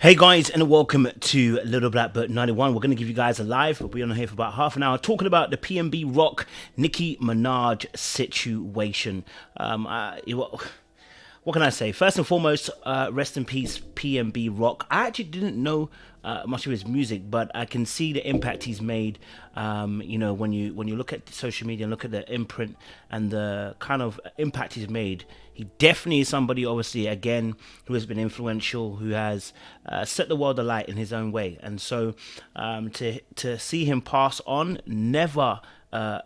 Hey guys, and welcome to Little Black Bird 91. We're going to give you guys a live. We'll be on here for about half an hour talking about the PnB Rock Nicki Minaj situation. What can I say? First and foremost, rest in peace, PnB Rock. I actually didn't know much of his music, but I can see the impact he's made. You know, when you look at social media and look at the imprint and the kind of impact he's made, he definitely is somebody, obviously, again, who has been influential, who has set the world alight in his own way. And so to see him pass on, never a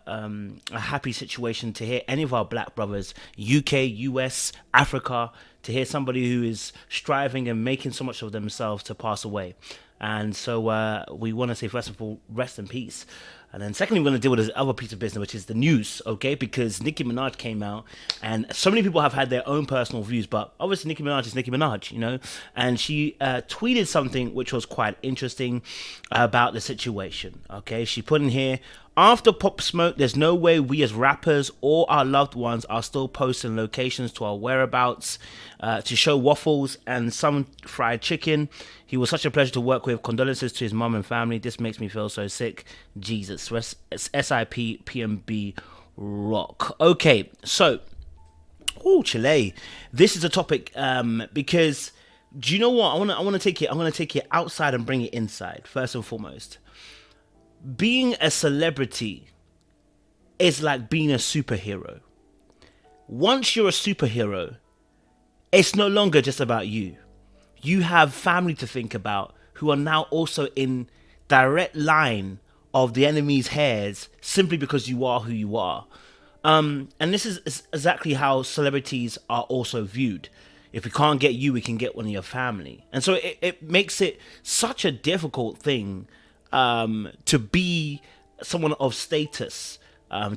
happy situation to hear any of our black brothers, UK, US, Africa, to hear somebody who is striving and making so much of themselves to pass away. And so we want to say, first of all, rest in peace. And then secondly, we're going to deal with this other piece of business, which is the news, okay? Because Nicki Minaj came out, and so many people have had their own personal views, but obviously Nicki Minaj is Nicki Minaj, you know? And she tweeted something which was quite interesting about the situation, okay? She put in here, after Pop Smoke, there's no way we as rappers or our loved ones are still posting locations to our whereabouts to show waffles and some fried chicken. He was such a pleasure to work with. Condolences to his mom and family. This makes me feel so sick. Jesus. SIP PnB Rock. Okay, so, Chile. This is a topic because do you know what? I want to take it. I'm going to take it outside and bring it inside. First and foremost, being a celebrity is like being a superhero. Once you're a superhero, it's no longer just about you. You have family to think about who are now also in direct line of the enemy's hairs simply because you are who you are. And this is exactly how celebrities are also viewed. If we can't get you, we can get one of your family. And so it makes it such a difficult thing to be someone of status,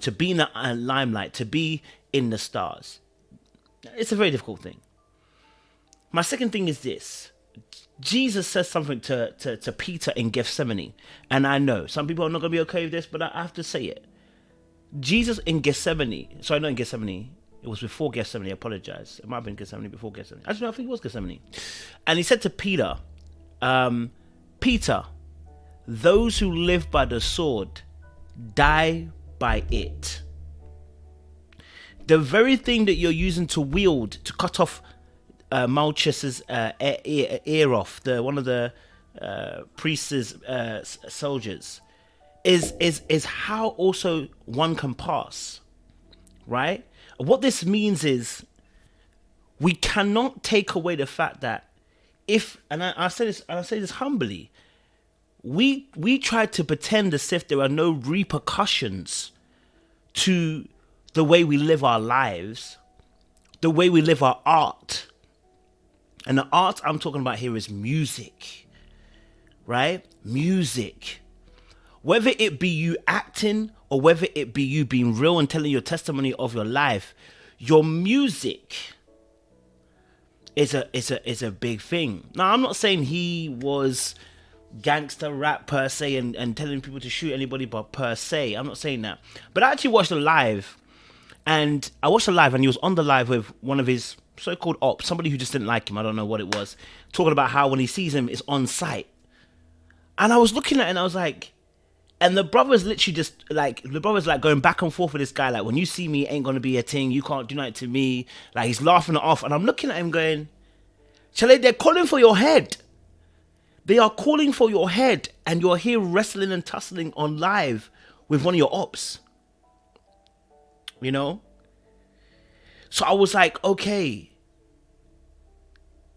to be in the limelight, to be in the stars. It's a very difficult thing. My second thing is this. Jesus says something to Peter in Gethsemane. And I know some people are not going to be okay with this, but I have to say it. Jesus in Gethsemane. Sorry, not in Gethsemane. It was before Gethsemane. I apologize. It might have been Gethsemane before Gethsemane. Actually, no, I think it was Gethsemane. And he said to Peter, Peter, those who live by the sword die by it. The very thing that you're using to wield to cut off Malchus's ear off, one of the priest's soldiers, is how also one can pass, right? What this means is we cannot take away the fact that I say this humbly, we try to pretend as if there are no repercussions to the way we live our lives, the way we live our art. And the art I'm talking about here is music, right? Music. Whether it be you acting or whether it be you being real and telling your testimony of your life, your music is a big thing. Now, I'm not saying he was gangster rap per se and telling people to shoot anybody, but per se, I'm not saying that. But I actually watched a live, and he was on the live with one of his so-called ops, somebody who just didn't like him. I don't know what it was, talking about how when he sees him, it's on sight. And I was looking at it and I was like, and the brother's literally just like, going back and forth with this guy, like, when you see me, it ain't gonna be a thing, you can't do nothing to me. Like, he's laughing it off, and I'm looking at him going, Chale, they're calling for your head. They are calling for your head, and you're here wrestling and tussling on live with one of your ops. You know? So I was like, okay,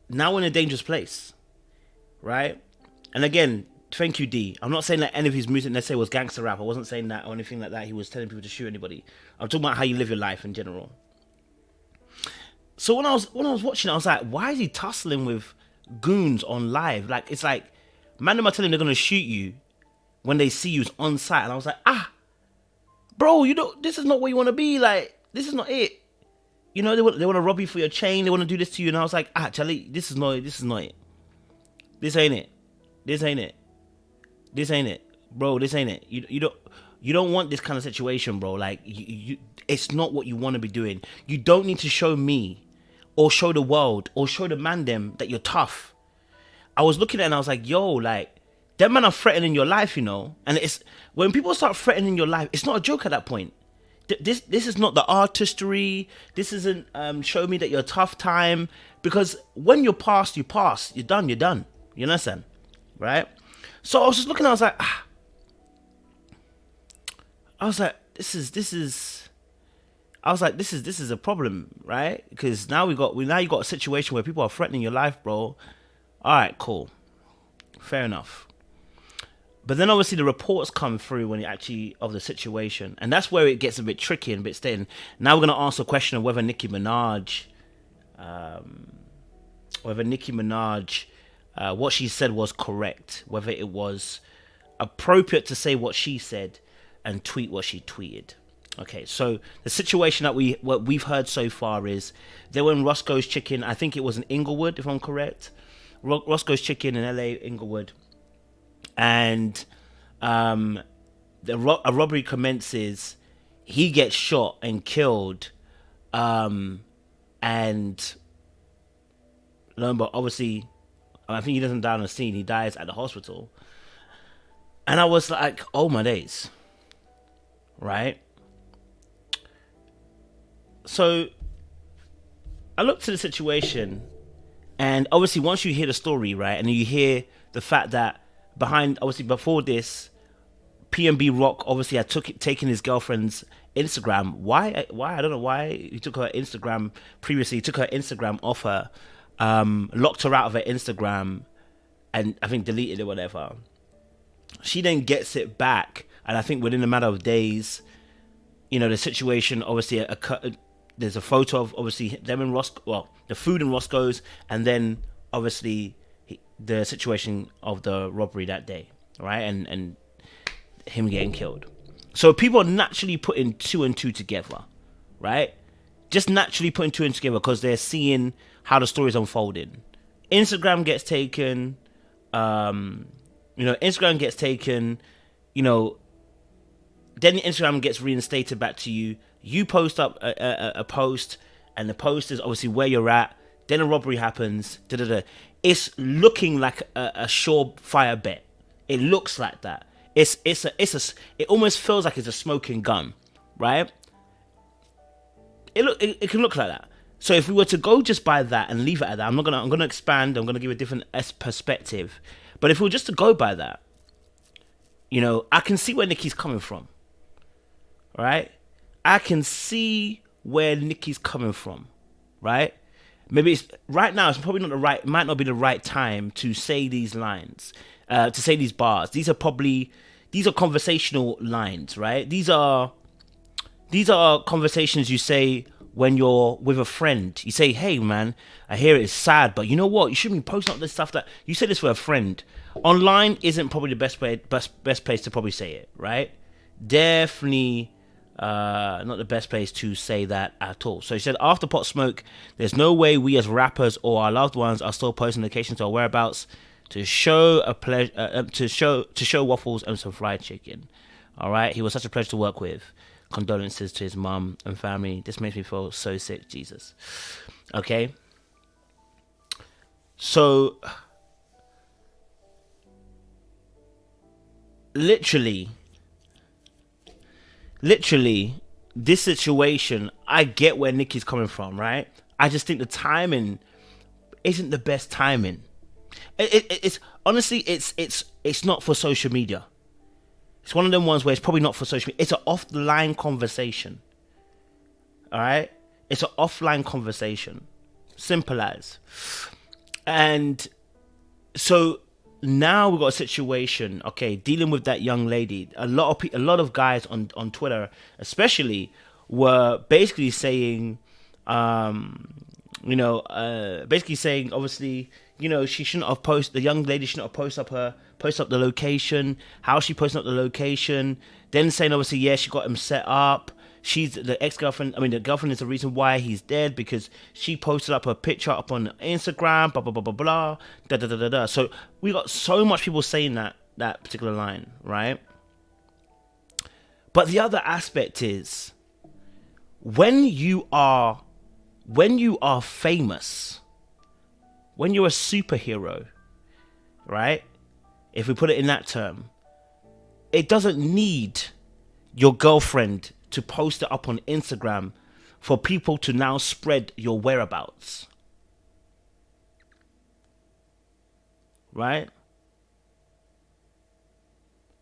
now we're in a dangerous place, right? And again, thank you, D. I'm not saying that any of his music, let's say, was gangster rap. I wasn't saying that or anything like that. He was telling people to shoot anybody. I'm talking about how you live your life in general. So when I was watching it, I was like, why is he tussling with goons on live? Like, it's like, man, them are telling they're going to shoot you when they see you on site. And I was like, bro, this is not what you want to be. Like, this is not it. You know, they want to rob you for your chain. They want to do this to you. And I was like, Charlie, this is not it. This ain't it. This ain't it. Bro, this ain't it. You don't want this kind of situation, bro. Like, it's not what you want to be doing. You don't need to show me or show the world or show the man them that you're tough. I was looking at it and I was like, yo, like, them man are threatening your life, you know? And it's, when people start threatening your life, it's not a joke at that point. This is not the artistry. This isn't show me that you're a tough time. Because when you're past, you pass. You're done, you're done. You understand? Right? So I was just looking, I was like, this is a problem, right? Because now you got a situation where people are threatening your life, bro. All right, cool, fair enough. But then obviously the reports come through when it actually of the situation, and that's where it gets a bit tricky and a bit staying. Now we're gonna ask the question of whether Nicki Minaj, what she said was correct, whether it was appropriate to say what she said and tweet what she tweeted. Okay, so the situation that what we've heard so far is they were in Roscoe's Chicken. I think it was in Inglewood, if I'm correct. Roscoe's Chicken in LA, Inglewood. And a robbery commences. He gets shot and killed, and lo and behold, obviously, I think he doesn't die on the scene. He dies at the hospital. And I was like, oh my days, right? So I looked to the situation, and obviously once you hear the story, right, and you hear the fact that before this, PnB Rock obviously had taken his girlfriend's Instagram. Why? I don't know why he took her Instagram previously. He took her Instagram off her, locked her out of her Instagram, and I think deleted it, whatever. She then gets it back, and I think within a matter of days, you know, the situation obviously there's a photo of obviously them in the food in Roscoe's, and then obviously the situation of the robbery that day, right? And him getting killed. So people are naturally putting two and two together, right? Just naturally putting two and two together because they're seeing how the story's unfolding. Instagram gets taken, Instagram gets taken, then Instagram gets reinstated back to you. You post up a post, and the post is obviously where you're at. Then a robbery happens. It's looking like a surefire bet. It looks like that. It almost feels like it's a smoking gun, right? It can look like that. So if we were to go just by that and leave it at that, I'm gonna expand. I'm gonna give a different perspective. But if we were just to go by that, I can see where Nicki's coming from. Right? I can see where Nicki's coming from. Right? Maybe it's right now. It's probably might not be the right time to say these lines, to say these bars. These are conversational lines, right? These are conversations you say when you're with a friend. You say, "Hey, man, I hear it's sad, but you know what? You shouldn't be posting up this stuff that you say this for a friend." Online isn't probably the best place to probably say it, right? Definitely. Not the best place to say that at all. So he said, after Pot Smoke, there's no way we as rappers or our loved ones are still posting locations or whereabouts to show to show waffles and some fried chicken. All right, he was such a pleasure to work with. Condolences to his mum and family. This makes me feel so sick, Jesus. Okay, so literally, this situation, I get where Nicki's coming from, right? I just think the timing isn't the best timing. It's honestly, it's not for social media. It's one of them ones where it's probably not for social media. It's an off-the-line conversation. All right? It's an offline conversation. Simple as. And so now we've got a situation, okay, dealing with that young lady. A lot of guys on Twitter, especially, were basically saying, obviously, she shouldn't have posted. The young lady shouldn't have posted up the location. How she posted up the location? Then saying, obviously, yeah, she got him set up. She's the ex-girlfriend. I mean, the girlfriend is the reason why he's dead because she posted up her picture up on Instagram. Blah blah blah blah blah. Da da da da da. So we got so much people saying that particular line, right? But the other aspect is when you are famous, when you're a superhero, right? If we put it in that term, it doesn't need your girlfriend to post it up on Instagram for people to now spread your whereabouts. Right?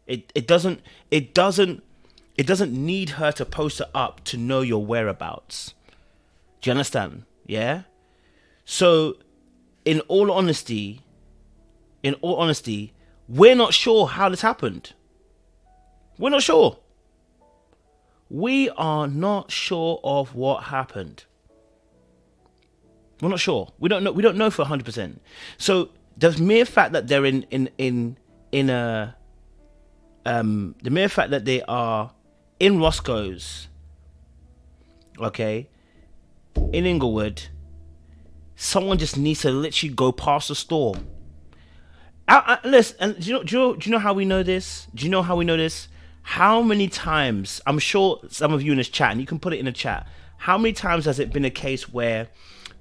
It doesn't need her to post it up to know your whereabouts. Do you understand? Yeah? So in all honesty, we're not sure how this happened. We're not sure. We are not sure of what happened. We're not sure. We don't know. We don't know for 100%. So the mere fact that they're the mere fact that they are in Roscoe's, okay, in Inglewood, someone just needs to literally go past the store. Listen, and do you know how we know this? Do you know how we know this? How many times, I'm sure some of you in this chat, and you can put it in the chat, how many times has it been a case where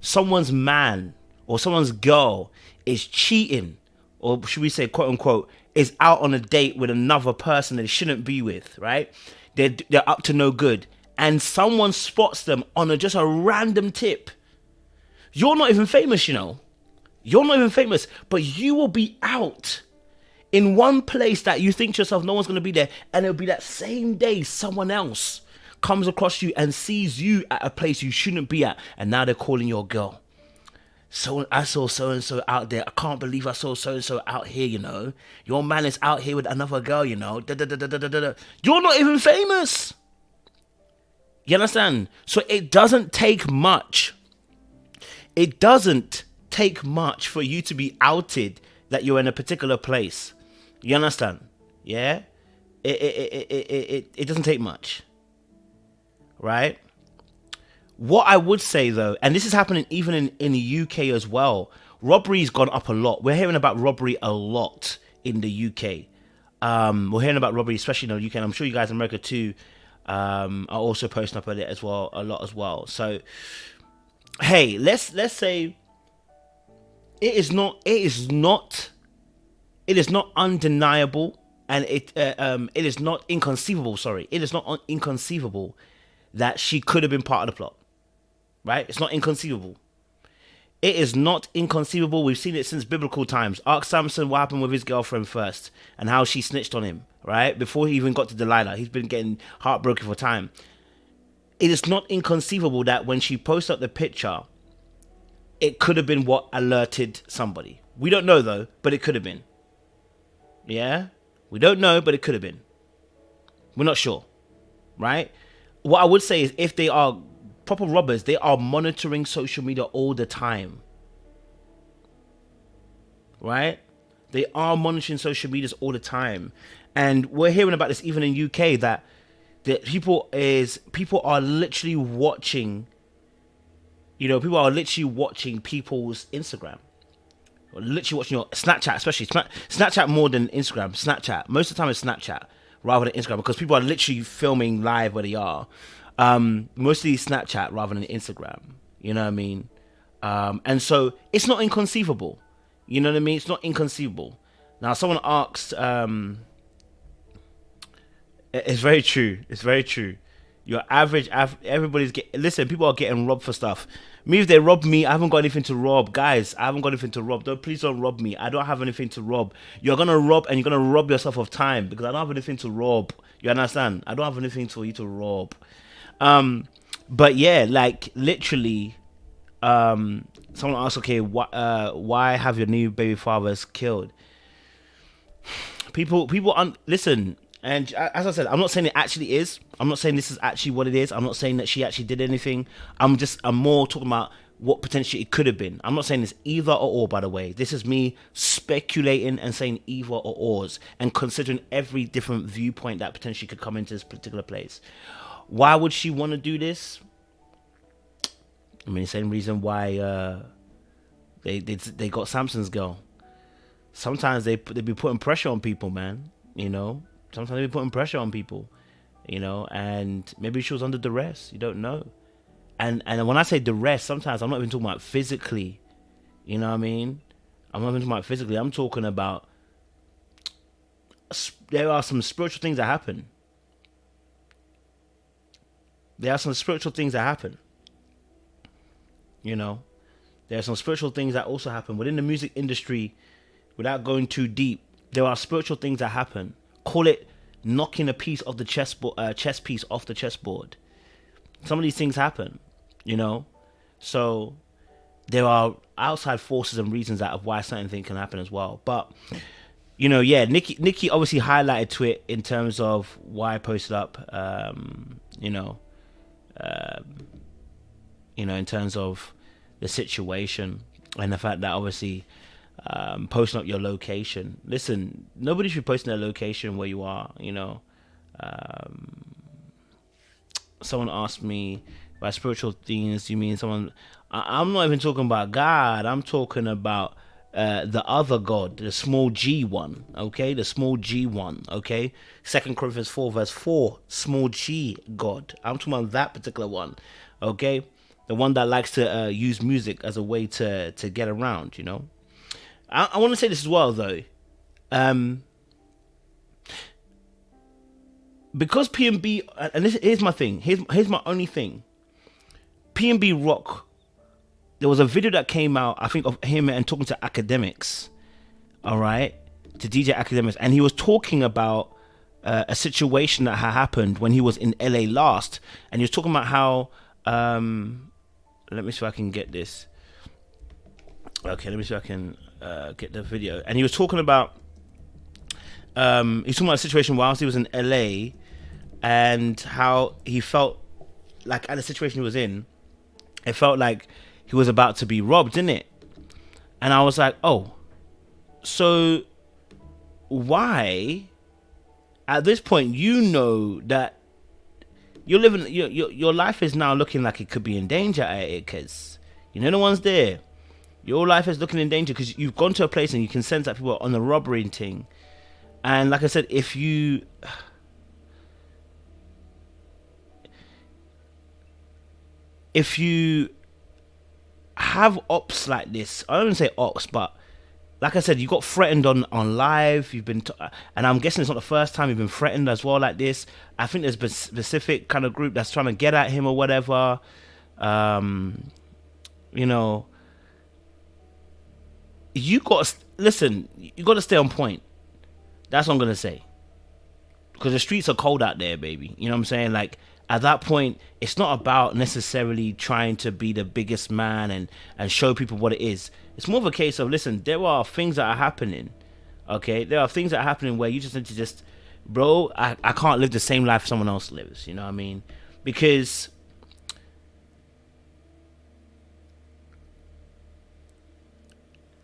someone's man or someone's girl is cheating, or should we say, quote unquote, is out on a date with another person they shouldn't be with, right? They're up to no good, and someone spots them on just a random tip. You're not even famous, you know. You're not even famous, but you will be out in one place that you think to yourself no one's going to be there, and it'll be that same day someone else comes across you and sees you at a place you shouldn't be at, and now they're calling your girl. So I saw so-and-so out there. I can't believe I saw so-and-so out here, you know. Your man is out here with another girl, you know. You're not even famous. You understand? So it doesn't take much. It doesn't take much for you to be outed that you're in a particular place. You understand? Yeah? It doesn't take much. Right? What I would say though, and this is happening even in the UK as well, robbery's gone up a lot. We're hearing about robbery a lot in the UK. We're hearing about robbery, especially in the UK, and I'm sure you guys in America too are also posting up on it as well, a lot as well. So, hey, let's say it is not undeniable, and it is not inconceivable. Sorry, it is not inconceivable that she could have been part of the plot. Right? It's not inconceivable. It is not inconceivable. We've seen it since biblical times. Ask Samson what happened with his girlfriend first and how she snitched on him, right? Before he even got to Delilah. He's been getting heartbroken for time. It is not inconceivable that when she posted up the picture, it could have been what alerted somebody. We don't know though, but it could have been. Yeah? We don't know, but it could have been. We're not sure, right? What I would say is if they are proper robbers, they are monitoring social media all the time. Right? They are monitoring social medias all the time. And we're hearing about this even in UK that people are literally watching, you know, people are literally watching people's Instagram. Or literally watching your Snapchat, especially Snapchat more than Instagram. Snapchat. Most of the time it's Snapchat rather than Instagram because people are literally filming live where they are. Mostly Snapchat rather than Instagram. You know what I mean? And so it's not inconceivable. You know what I mean? It's not inconceivable. Now, someone asked, it's very true. It's very true. Your average, listen, people are getting robbed for stuff. Me, if they rob me, I haven't got anything to rob. Guys, I haven't got anything to rob. Please don't rob me. I don't have anything to rob. You're going to rob and you're going to rob yourself of time because I don't have anything to rob. You understand? I don't have anything for you to rob. But yeah, like literally, someone asked, okay, why have your new baby fathers killed? People, listen, and as I said, I'm not saying it actually is. I'm not saying this is actually what it is. I'm not saying that she actually did anything. I'm more talking about what potentially it could have been. I'm not saying it's either or, by the way. This is me speculating and saying either or ors and considering every different viewpoint that potentially could come into this particular place. Why would she want to do this? I mean, the same reason why they got Samson's girl. Sometimes they be putting pressure on people, man. You know, sometimes they be putting pressure on people. You know, and maybe she was under duress. You don't know. And when I say duress, sometimes I'm not even talking about physically. You know what I mean? I'm not even talking about physically. I'm talking about there are some spiritual things that happen. There are some spiritual things that happen. You know, there are some spiritual things that also happen within the music industry. Without going too deep, there are spiritual things that happen. Call it knocking a piece of the chess piece off the chessboard. Some of these things happen, you know. So there are outside forces and reasons out of why certain things can happen as well. But you know, yeah, Nicki obviously highlighted to it in terms of why I posted up. You know, in terms of the situation and the fact that obviously. Posting up your location. Listen, nobody should post their location where you are, you know. Someone asked me by spiritual things, you mean someone... I'm not even talking about God. I'm talking about the other God, the small g one, okay? The small g one, okay? 2 Corinthians 4 verse 4, small g God. I'm talking about that particular one, okay? The one that likes to use music as a way to get around, you know? I want to say this as well, though. Because PnB, and here's my thing. Here's my only thing. PnB Rock, there was a video that came out, I think, of him and talking to academics. All right? To DJ academics. And he was talking about a situation that had happened when he was in LA last. And he was talking about how... let me see if I can get this. Okay, let me see if I can... get the video. And he was talking about a situation whilst he was in LA and how he felt like at the situation he was in, it felt like he was about to be robbed, didn't it? And I was like, oh, so why at this point you know that you're living your life is now looking like it could be in danger at it, because you know no one's there. Your life is looking in danger because you've gone to a place and you can sense that people are on the robbery thing. And like I said, if you have ops like this, I don't even say ops, but like I said, you got threatened on live. You've been, and I'm guessing it's not the first time you've been threatened as well like this. I think there's a specific kind of group that's trying to get at him or whatever. You know. You got to listen. You got to stay on point. That's what I'm gonna say. Because the streets are cold out there, baby. You know what I'm saying? Like at that point, it's not about necessarily trying to be the biggest man and show people what it is. It's more of a case of, listen, there are things that are happening. Okay, there are things that are happening where you just need to bro, I can't live the same life someone else lives. You know what I mean? Because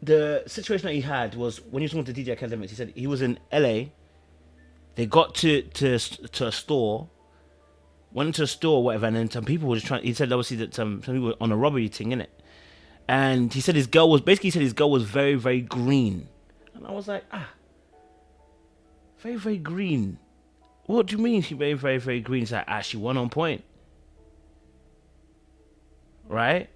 the situation that he had was when he was talking to DJ Academics, he said he was in LA. They got to a store, went into a store or whatever, and then some people were just trying. He said obviously that some people were on a robbery thing, innit? And he said his girl was very, very green. And I was like, very, very green. What do you mean she very, very, very green? He's like, she won on point. Right?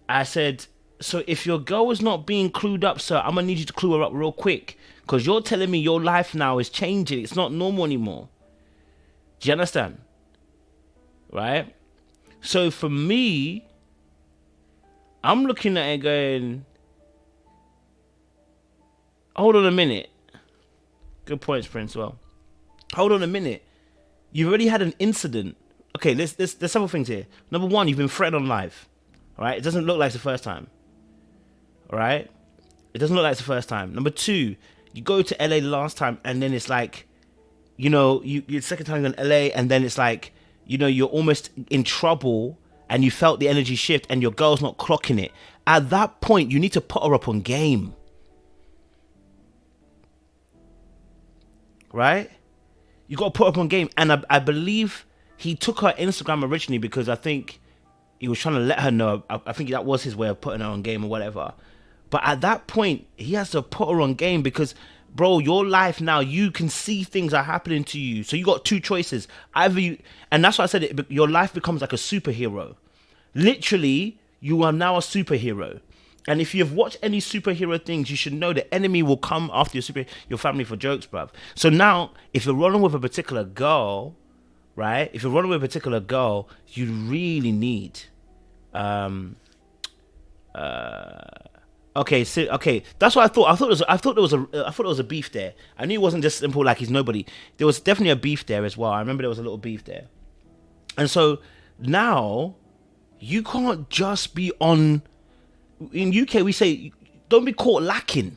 I said, so if your girl is not being clued up, sir, I'm going to need you to clue her up real quick. Because you're telling me your life now is changing. It's not normal anymore. Do you understand? Right? So for me, I'm looking at it going, hold on a minute. Good points, Prince. Well, hold on a minute. You've already had an incident. Okay, there's several things here. Number one, you've been threatened on live. All right? It doesn't look like it's the first time. All right? It doesn't look like it's the first time. Number two, you go to LA the last time, and then it's like, you know, you're second time in LA, and then it's like, you know, you're almost in trouble, and you felt the energy shift, and your girl's not clocking it. At that point, you need to put her up on game. Right? You got to put her up on game. And I believe he took her Instagram originally because I think he was trying to let her know. I think that was his way of putting her on game or whatever. But at that point, he has to put her on game because, bro, your life now, you can see things are happening to you. So you got two choices. Either you, and that's why I said your life becomes like a superhero. Literally, you are now a superhero. And if you've watched any superhero things, you should know the enemy will come after your family for jokes, bruv. So now, if you're running with a particular girl, right? If you're running with a particular girl, you really need, okay, so okay, that's what I thought. I thought there was a beef there. I knew it wasn't just simple like he's nobody. There was definitely a beef there as well. I remember there was a little beef there, and so now you can't just be on. In UK, we say, don't be caught lacking.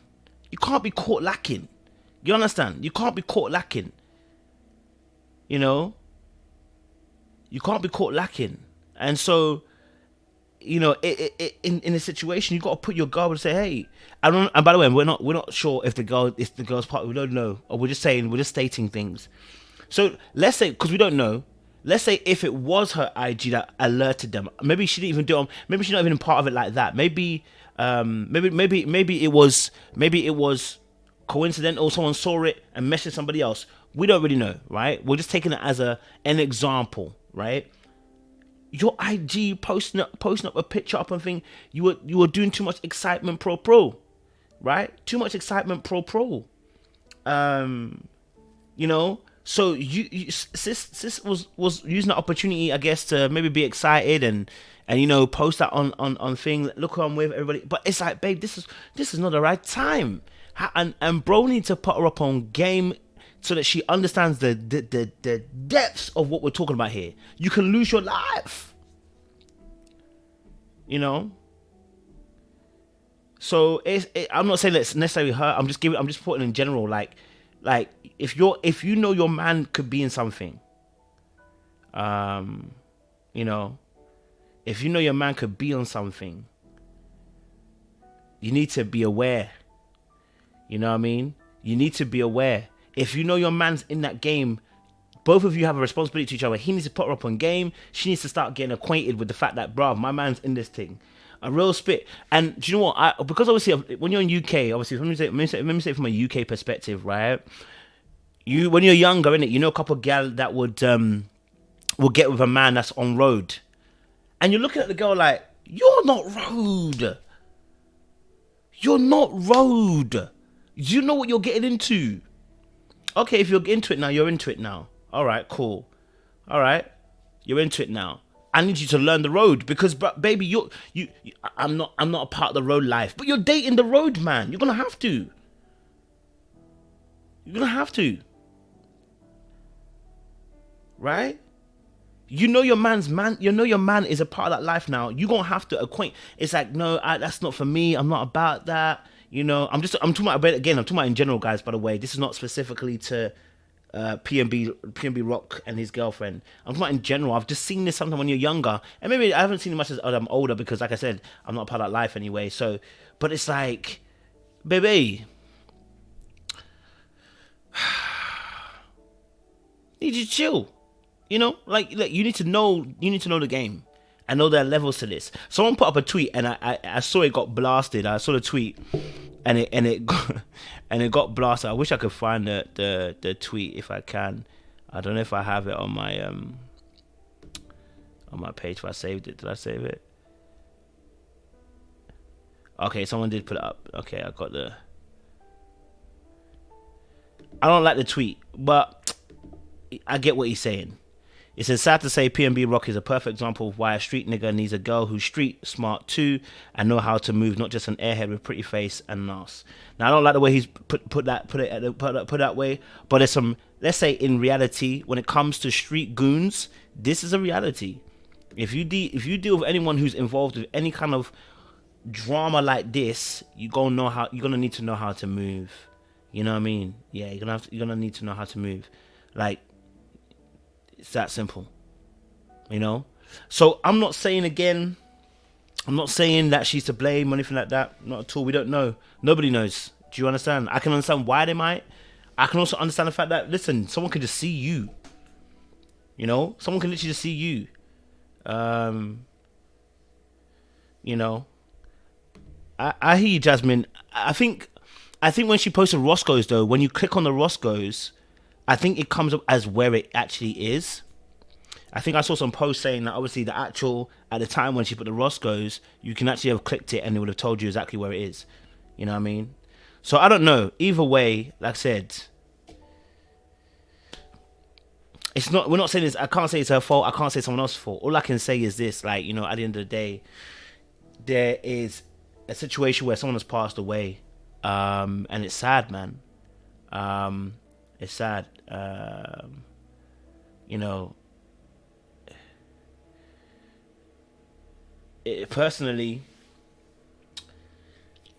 You can't be caught lacking. You understand? You can't be caught lacking. You know? You can't be caught lacking. And so, you know, in a situation, you got to put your guard and say, hey, and by the way, we're not sure if the girl's part. We don't know, or we're just stating things. So let's say, because we don't know. Let's say if it was her IG that alerted them, maybe she didn't even do it. Maybe she's not even part of it like that. Maybe it was coincidental. Someone saw it and messaged somebody else. We don't really know, right? We're just taking it as an example, right? Your IG posting up a picture up and thing. You were doing too much excitement pro, right? Too much excitement pro. You know. So sis was using the opportunity, I guess, to maybe be excited and you know, post that on thing. Look who I'm with, everybody. But it's like, babe, this is not the right time. And bro need to put her up on game so that she understands the depths of what we're talking about here. You can lose your life. You know. So I'm not saying that's necessarily her. I'm just putting in general, like if you know your man could be in something, you know, if you know your man could be on something, you need to be aware. You know what I mean? You need to be aware. If you know your man's in that game, both of you have a responsibility to each other. He needs to put her up on game. She needs to start getting acquainted with the fact that, bruv, my man's in this thing. A real spit. And do you know what? Because obviously, when you're in UK, obviously, let me say from a UK perspective, right? When you're younger, innit, you know a couple of gal that would get with a man that's on road, and you're looking at the girl like, you're not road. You're not road. Do you know what you're getting into? Okay, if you're into it now, you're into it now. All right, cool. All right, you're into it now. I need you to learn the road because, baby, I'm not a part of the road life, but you're dating the road, man. You're gonna have to. You're gonna have to. Right? You know your man's man. You know your man is a part of that life now. You're gonna have to acquaint. It's like, no, that's not for me. I'm not about that. You know, I'm talking about again. I'm talking about in general, guys. By the way, this is not specifically to PnB Rock and his girlfriend. I'm talking about in general. I've just seen this sometime when you're younger, and maybe I haven't seen it much as I'm older because, like I said, I'm not a part of that life anyway. So, but it's like, baby, need you to chill. You know, like you need to know the game and know there are levels to this. Someone put up a tweet and I saw it got blasted. I saw the tweet and it got blasted. I wish I could find the tweet if I can. I don't know if I have it on my page. If I saved it, did I save it? Okay, someone did put it up. Okay, I got the. I don't like the tweet, but I get what he's saying. It says, sad to say, PnB Rock is a perfect example of why a street nigga needs a girl who's street smart too and know how to move, not just an airhead with pretty face and ass. Now, I don't like the way he's put that way, but there's some, let's say in reality, when it comes to street goons, this is a reality. If you deal with anyone who's involved with any kind of drama like this, you're gonna need to know how to move. You know what I mean? Yeah, you're gonna need to know how to move. Like, it's that simple, you know? So I'm not saying that she's to blame or anything like that. Not at all. We don't know. Nobody knows. Do you understand? I can understand why they might. I can also understand the fact that, listen, someone can just see you. You know? Someone can literally just see you. You know? I hear you, Jasmine. I think when she posted Roscoe's, though, when you click on the Roscoe's, I think it comes up as where it actually is. I think I saw some posts saying that obviously the actual, at the time when she put the Roscoe's, you can actually have clicked it and it would have told you exactly where it is. You know what I mean? So I don't know. Either way, like I said, it's not. We're not saying this. I can't say it's her fault. I can't say it's someone else's fault. All I can say is this: like, you know, at the end of the day, there is a situation where someone has passed away, and it's sad, man. It's sad. You know, personally,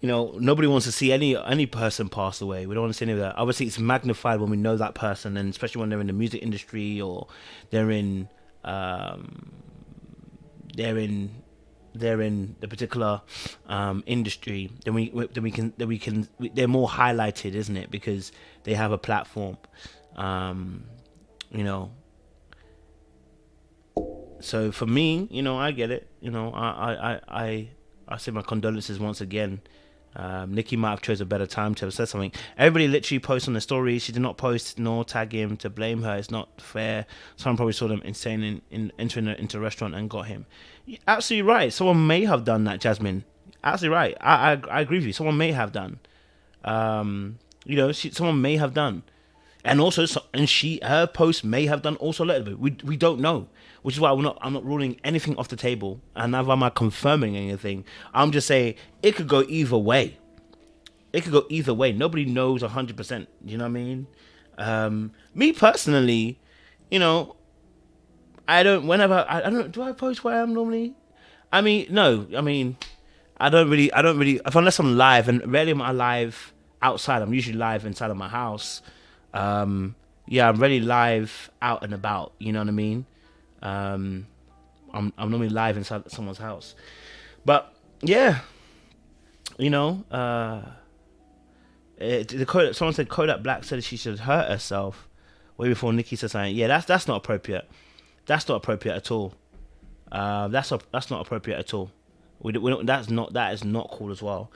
you know, nobody wants to see any person pass away. We don't want to see any of that. Obviously, it's magnified when we know that person, and especially when they're in the music industry or they're in they're in the particular industry. Then we can they're more highlighted, isn't it? Because they have a platform. You know. So for me, you know, I get it. You know, I say my condolences once again. Nicki might have chose a better time to have said something. Everybody literally posts on the story. She did not post nor tag him to blame her. It's not fair. Someone probably saw them insane entering into a restaurant and got him. You're absolutely right. Someone may have done that, Jasmine. Absolutely right. I agree with you. Someone may have done. You know, someone may have done. And also, her post may have done also a little bit. We don't know, which is why I'm not ruling anything off the table, and neither am I confirming anything. I'm just saying it could go either way. It could go either way. Nobody knows 100%. You know what I mean? Me personally, you know, I don't. Whenever I don't. Do I post where I am normally? I mean, no. I mean, I don't really. Unless I'm live, and rarely am I live outside. I'm usually live inside of my house. Yeah, I'm really live out and about. You know what I mean? I'm normally live inside someone's house, but yeah, you know, someone said Kodak Black said she should hurt herself way before Nicki said something. Yeah, that's not appropriate. That's not appropriate at all. That's not appropriate at all. That is not cool as well.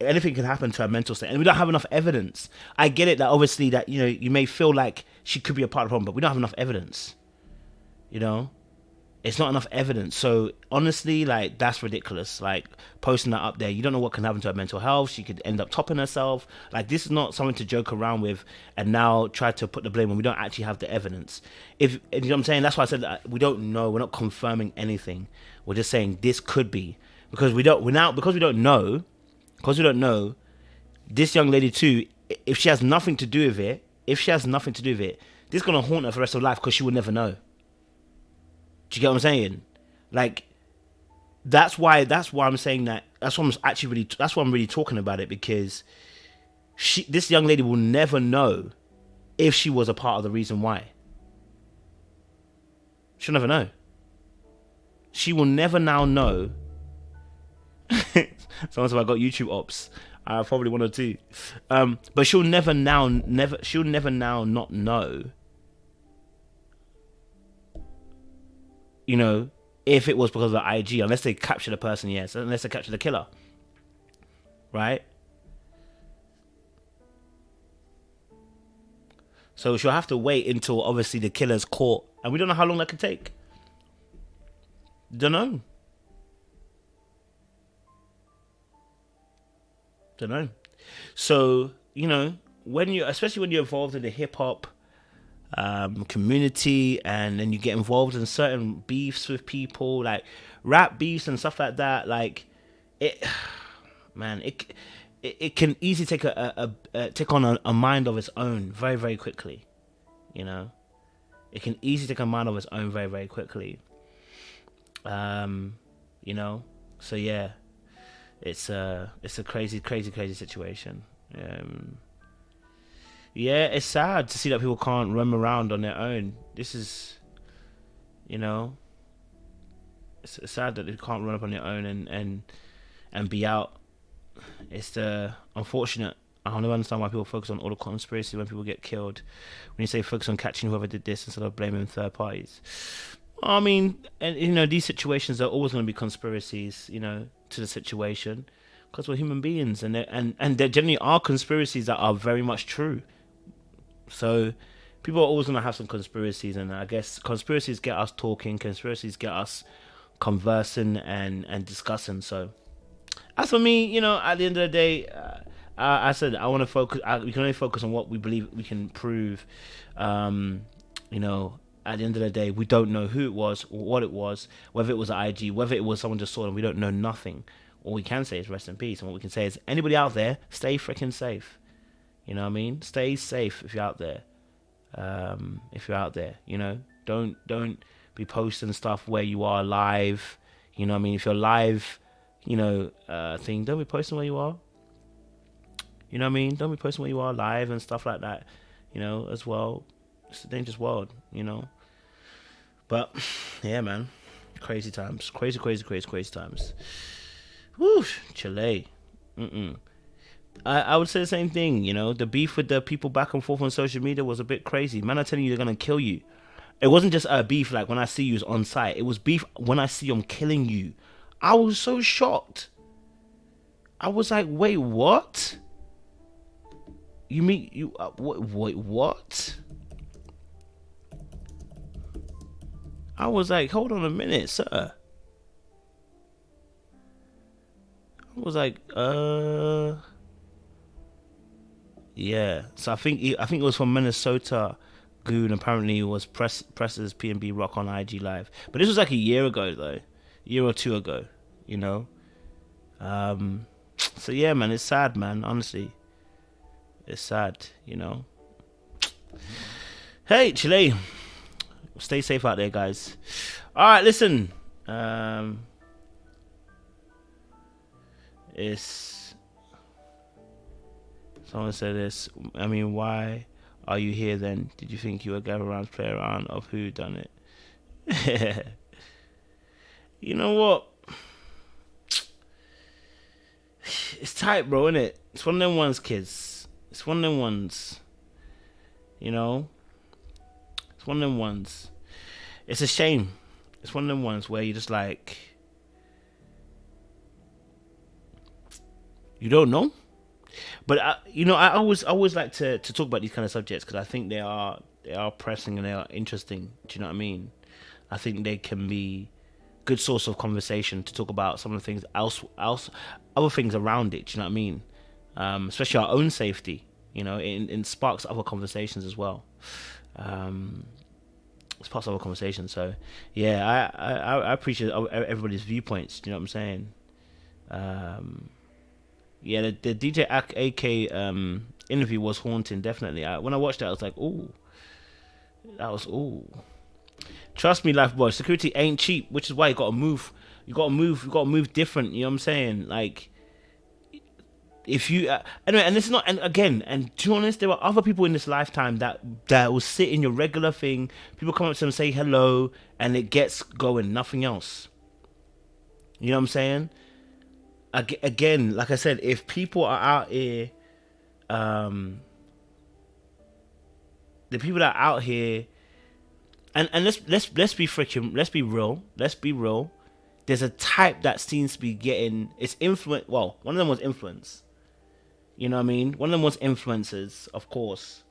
Anything can happen to her mental state, and we don't have enough evidence. I get it that obviously that, you know, you may feel like she could be a part of the problem, but we don't have enough evidence. You know, it's not enough evidence. So honestly, like, that's ridiculous. Like, posting that up there, you don't know what can happen to her mental health. She could end up topping herself. Like, this is not something to joke around with and now try to put the blame when we don't actually have the evidence. You know what I'm saying? That's why I said that we don't know. We're not confirming anything. We're just saying this could be, because we don't know. Because we don't know, this young lady too, if she has nothing to do with it, this is going to haunt her for the rest of her life, because she will never know. Do you get what I'm saying? Like, that's why I'm saying that. That's why I'm really talking about it, because this young lady will never know if she was a part of the reason why. She'll never know. She will never now know. Someone said I got YouTube ops. Probably one or two. But she'll never now not know, you know, if it was because of the IG, unless they capture the person, yes, unless they capture the killer. Right? So she'll have to wait until obviously the killer's caught, and we don't know how long that could take. Don't know. So, you know, especially when you're involved in the hip hop community, and then you get involved in certain beefs with people, like rap beefs and stuff like that, like it can easily take on a mind of its own very, very quickly. You know, it can easily take a mind of its own very, very quickly. You know, so yeah. It's a crazy situation. Yeah, it's sad to see that people can't roam around on their own. This is, you know, it's sad that they can't run up on their own and be out. It's the unfortunate. I don't understand why people focus on all the conspiracy when people get killed. When you say focus on catching whoever did this instead of blaming third parties. I mean, and you know, these situations are always going to be conspiracies, you know, to the situation, because we're human beings, and there generally are conspiracies that are very much true. So people are always gonna have some conspiracies, and I guess conspiracies get us talking, conspiracies get us conversing and discussing. So as for me, at the end of the day, I said I want to focus. We can only focus on what we believe we can prove. You know, at the end of the day, we don't know who it was, or what it was, whether it was IG, whether it was someone just saw them. We don't know nothing. All we can say is rest in peace, and what we can say is anybody out there, stay freaking safe. You know what I mean? Stay safe if you're out there. If you're out there, don't be posting stuff where you are live. You know what I mean? If you're live, thing, don't be posting where you are. You know what I mean? Don't be posting where you are live and stuff like that. As well. It's a dangerous world. But yeah, man, crazy times, crazy times. Woo, Chile. I would say the same thing. The beef with the people back and forth on social media was a bit crazy. Man, I'm telling you, they're gonna kill you. It wasn't just a beef like when I see you on site. It was beef when I see them killing you. I was so shocked. I was like, wait, what? You mean you? Wait, what? I was like, hold on a minute, sir. I was like, yeah. So I think it was from Minnesota. Goon apparently was presses PnB Rock on IG Live, but this was like a year ago though, a year or two ago. So yeah, man, it's sad, man. Honestly, it's sad. Hey, Chile, stay safe out there, guys. All right, listen. It's someone said this. I mean, why are you here then? Did you think you would gather around to play around of who done it? You know what? It's tight, bro, isn't it? It's one of them ones, kids. It's one of them ones. It's one of them ones. It's a shame. It's one of them ones where you're just like, you don't know. But I always like to talk about these kind of subjects because I think they are pressing and they are interesting. Do you know what I mean? I think they can be good source of conversation to talk about some of the things other things around it. Do you know what I mean? Especially our own safety. It sparks other conversations as well. It's part of our conversation. So yeah, I appreciate everybody's viewpoints. Do you know what I'm saying? Yeah, the DJ AK interview was haunting, definitely. When I watched that, I was like, ooh. That was, ooh. Trust me, life boy, security ain't cheap, which is why you gotta move. You gotta move different, you know what I'm saying? Like, if you... anyway, and this is not... And again, and to be honest, there are other people in this lifetime that will sit in your regular thing. People come up to them and say hello, and it gets going, nothing else. You know what I'm saying? Again, like I said, if people are out here, the people that are out here, and let's be real. There's a type that seems to be getting it's influence. Well, one of them was influence. You know what I mean? One of them was influencers, of course.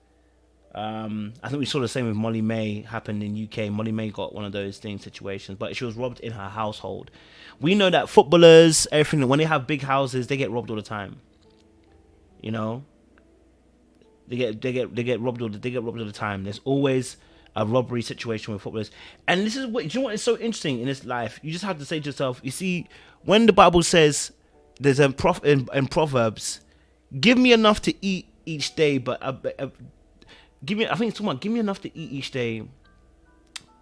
I think we saw the same with Molly May happened in UK. Molly May got one of those situations, but she was robbed in her household. We know that footballers, everything, when they have big houses, they get robbed all the time. They get robbed all the time. There's always a robbery situation with footballers, and this is what you know. What is so interesting in this life? You just have to say to yourself, you see, when the Bible says there's in Proverbs, give me enough to eat each day, but give me. I think it's talking about give me enough to eat each day.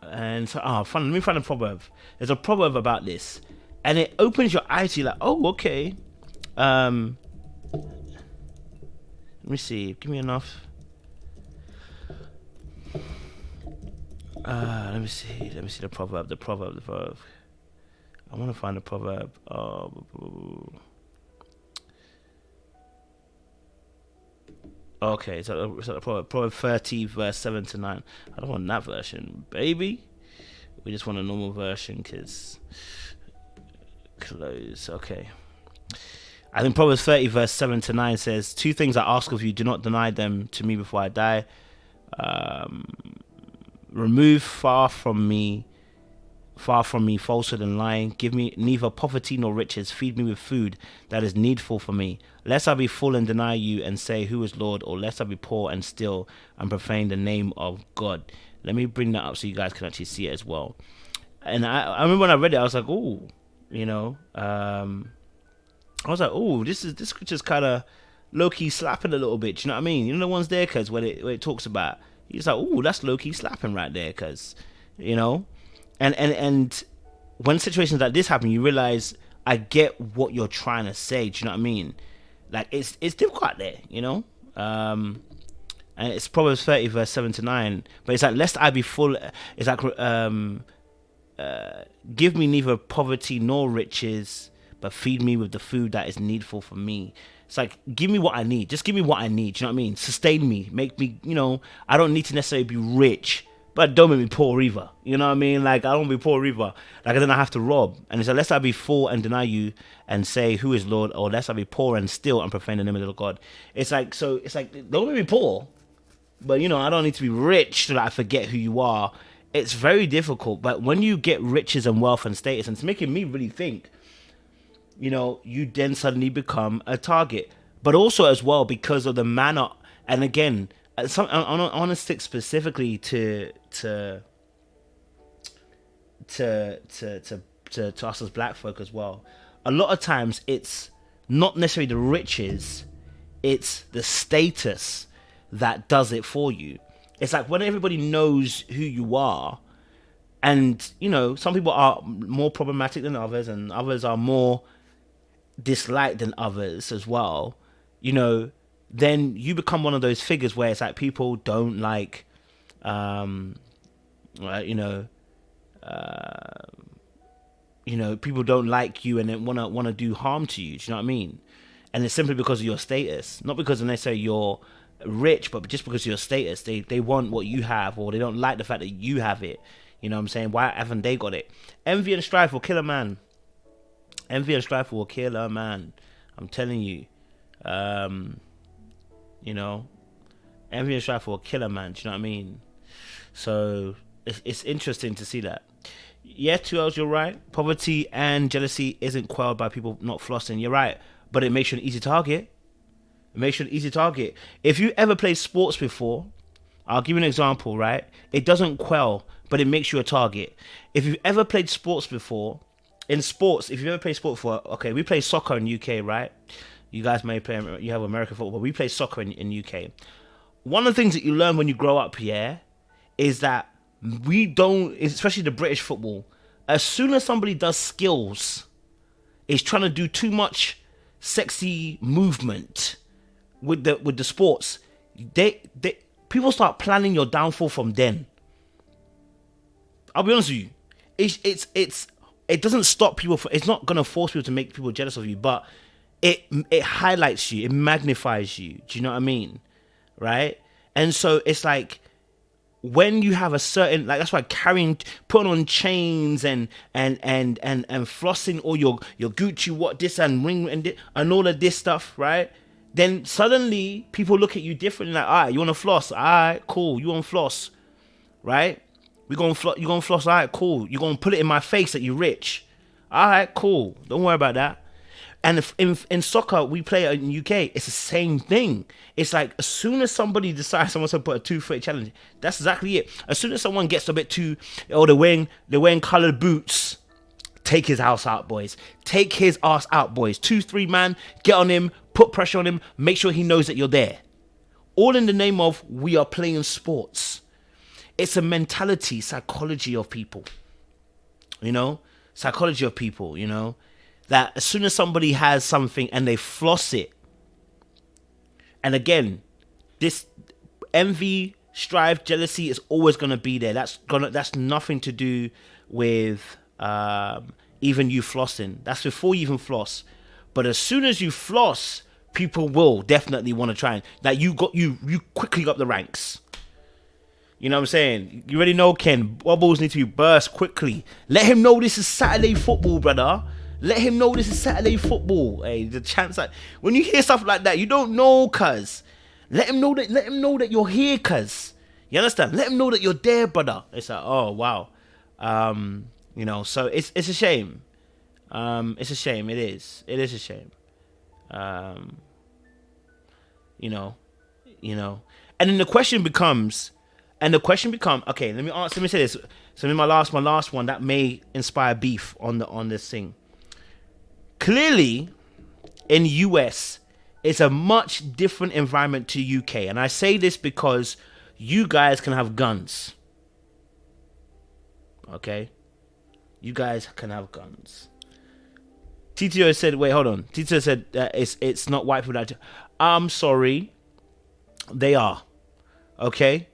And so, let me find a proverb. There's a proverb about this, and it opens your eyes to you like, oh, okay. Let me see. Give me enough. Let me see the proverb. I want to find a proverb. Okay, so Proverb 30 verse 7 to 9. I don't want that version, baby. We just want a normal version, kids. Close. Okay. I think Proverbs 30 verse 7 to 9 says, 2 things I ask of you, do not deny them to me before I die. Remove far from me falsehood and lying. Give me neither poverty nor riches. Feed me with food that is needful for me. Lest I be full and deny you and say, who is Lord? Or lest I be poor and steal and profane the name of God. Let me bring that up so you guys can actually see it as well. And I remember when I read it, I was like, oh, I was like, oh, this scripture's kind of low-key slapping a little bit. Do you know what I mean? The ones there, cause when it talks about, he's like, oh, that's low-key slapping right there, cause, and when situations like this happen, you realize I get what you're trying to say. Do you know what I mean? Like it's difficult out there, and it's Proverbs 30 verse 7-9. But it's like, lest I be full. It's like give me neither poverty nor riches, but feed me with the food that is needful for me. It's like, give me what I need. Just give me what I need. Do you know what I mean? Sustain me. Make me, I don't need to necessarily be rich, but don't make me poor either. You know what I mean? Like, I don't be poor either. Like, then I have to rob. And it's like, lest I be full and deny you and say, who is Lord? Or lest I be poor and steal and profane the name of the God. It's like, don't make me poor, but, I don't need to be rich so that I forget who you are. It's very difficult. But when you get riches and wealth and status, and it's making me really think, you then suddenly become a target. But also as well, because of the manner, and again, I want to stick specifically to us as black folk as well. A lot of times it's not necessarily the riches, it's the status that does it for you. It's like when everybody knows who you are, and some people are more problematic than others, and others are more disliked than others as well, then you become one of those figures where it's like people don't like people don't like you and they want to do harm to you. Do you know what I mean? And it's simply because of your status, not because necessarily you're rich, but just because of your status. They want what you have, or they don't like the fact that you have it. You know what I'm saying? Why haven't they got it? Envy and strife will kill a man. Envy and strife will kill a man. I'm telling you. Envy and strife will kill a man. Do you know what I mean? So it's interesting to see that. Yeah, 2Ls, you're right. Poverty and jealousy isn't quelled by people not flossing. You're right. But it makes you an easy target. If you ever played sports before, I'll give you an example, right? It doesn't quell, but it makes you a target. If you've ever played sports before, in sports, if you've ever played sport before, okay, we play soccer in UK, right? You guys may play, you have American football, but we play soccer in UK. One of the things that you learn when you grow up here is that we don't, especially the British football, as soon as somebody does skills, is trying to do too much sexy movement with the sports, they people start planning your downfall from then. I'll be honest with you, it doesn't stop people. It's not gonna force people to make people jealous of you, but it highlights you, it magnifies you. Do you know what I mean? Right? And so it's like, when you have a certain, like, that's why putting on chains and flossing all your Gucci this and ring and all of this stuff, right? Then suddenly people look at you differently. Like, all right, you want to floss? All right, cool. You want to floss, right? You gonna floss? All right, cool. You gonna put it in my face that you're rich? All right, cool. Don't worry about that. And if in soccer, we play in UK, it's the same thing. It's like, as soon as somebody decides someone's going to put a 2-foot challenge, that's exactly it. As soon as someone gets a bit too, they're wearing coloured boots, take his house out, boys. Take his ass out, boys. 2-3 man, get on him, put pressure on him, make sure he knows that you're there. All in the name of, we are playing sports. It's a mentality, psychology of people. That as soon as somebody has something and they floss it, and again, this envy, strife, jealousy is always going to be there. That's nothing to do with even you flossing. That's before you even floss. But as soon as you floss, people will definitely want to try and, like, you quickly got the ranks. You know what I'm saying? You already know, Ken, bubbles need to be burst quickly. Let him know this is Saturday football, brother. Let him know this is Saturday football. Hey, the chance that when you hear stuff like that, you don't know, cuz. Let him know that you're here, cuz. You understand? Let them know that you're there, brother. It's like, oh wow, you know. So it's a shame. It's a shame. It is. It is a shame. You know, and then the question becomes, okay. Let me say this. So my last one that may inspire beef on this thing. Clearly, in US, it's a much different environment to UK, and I say this because you guys can have guns. Okay, you guys can have guns. TTO said, wait, hold on. TTO said it's not white people that. I'm sorry, they are. Okay,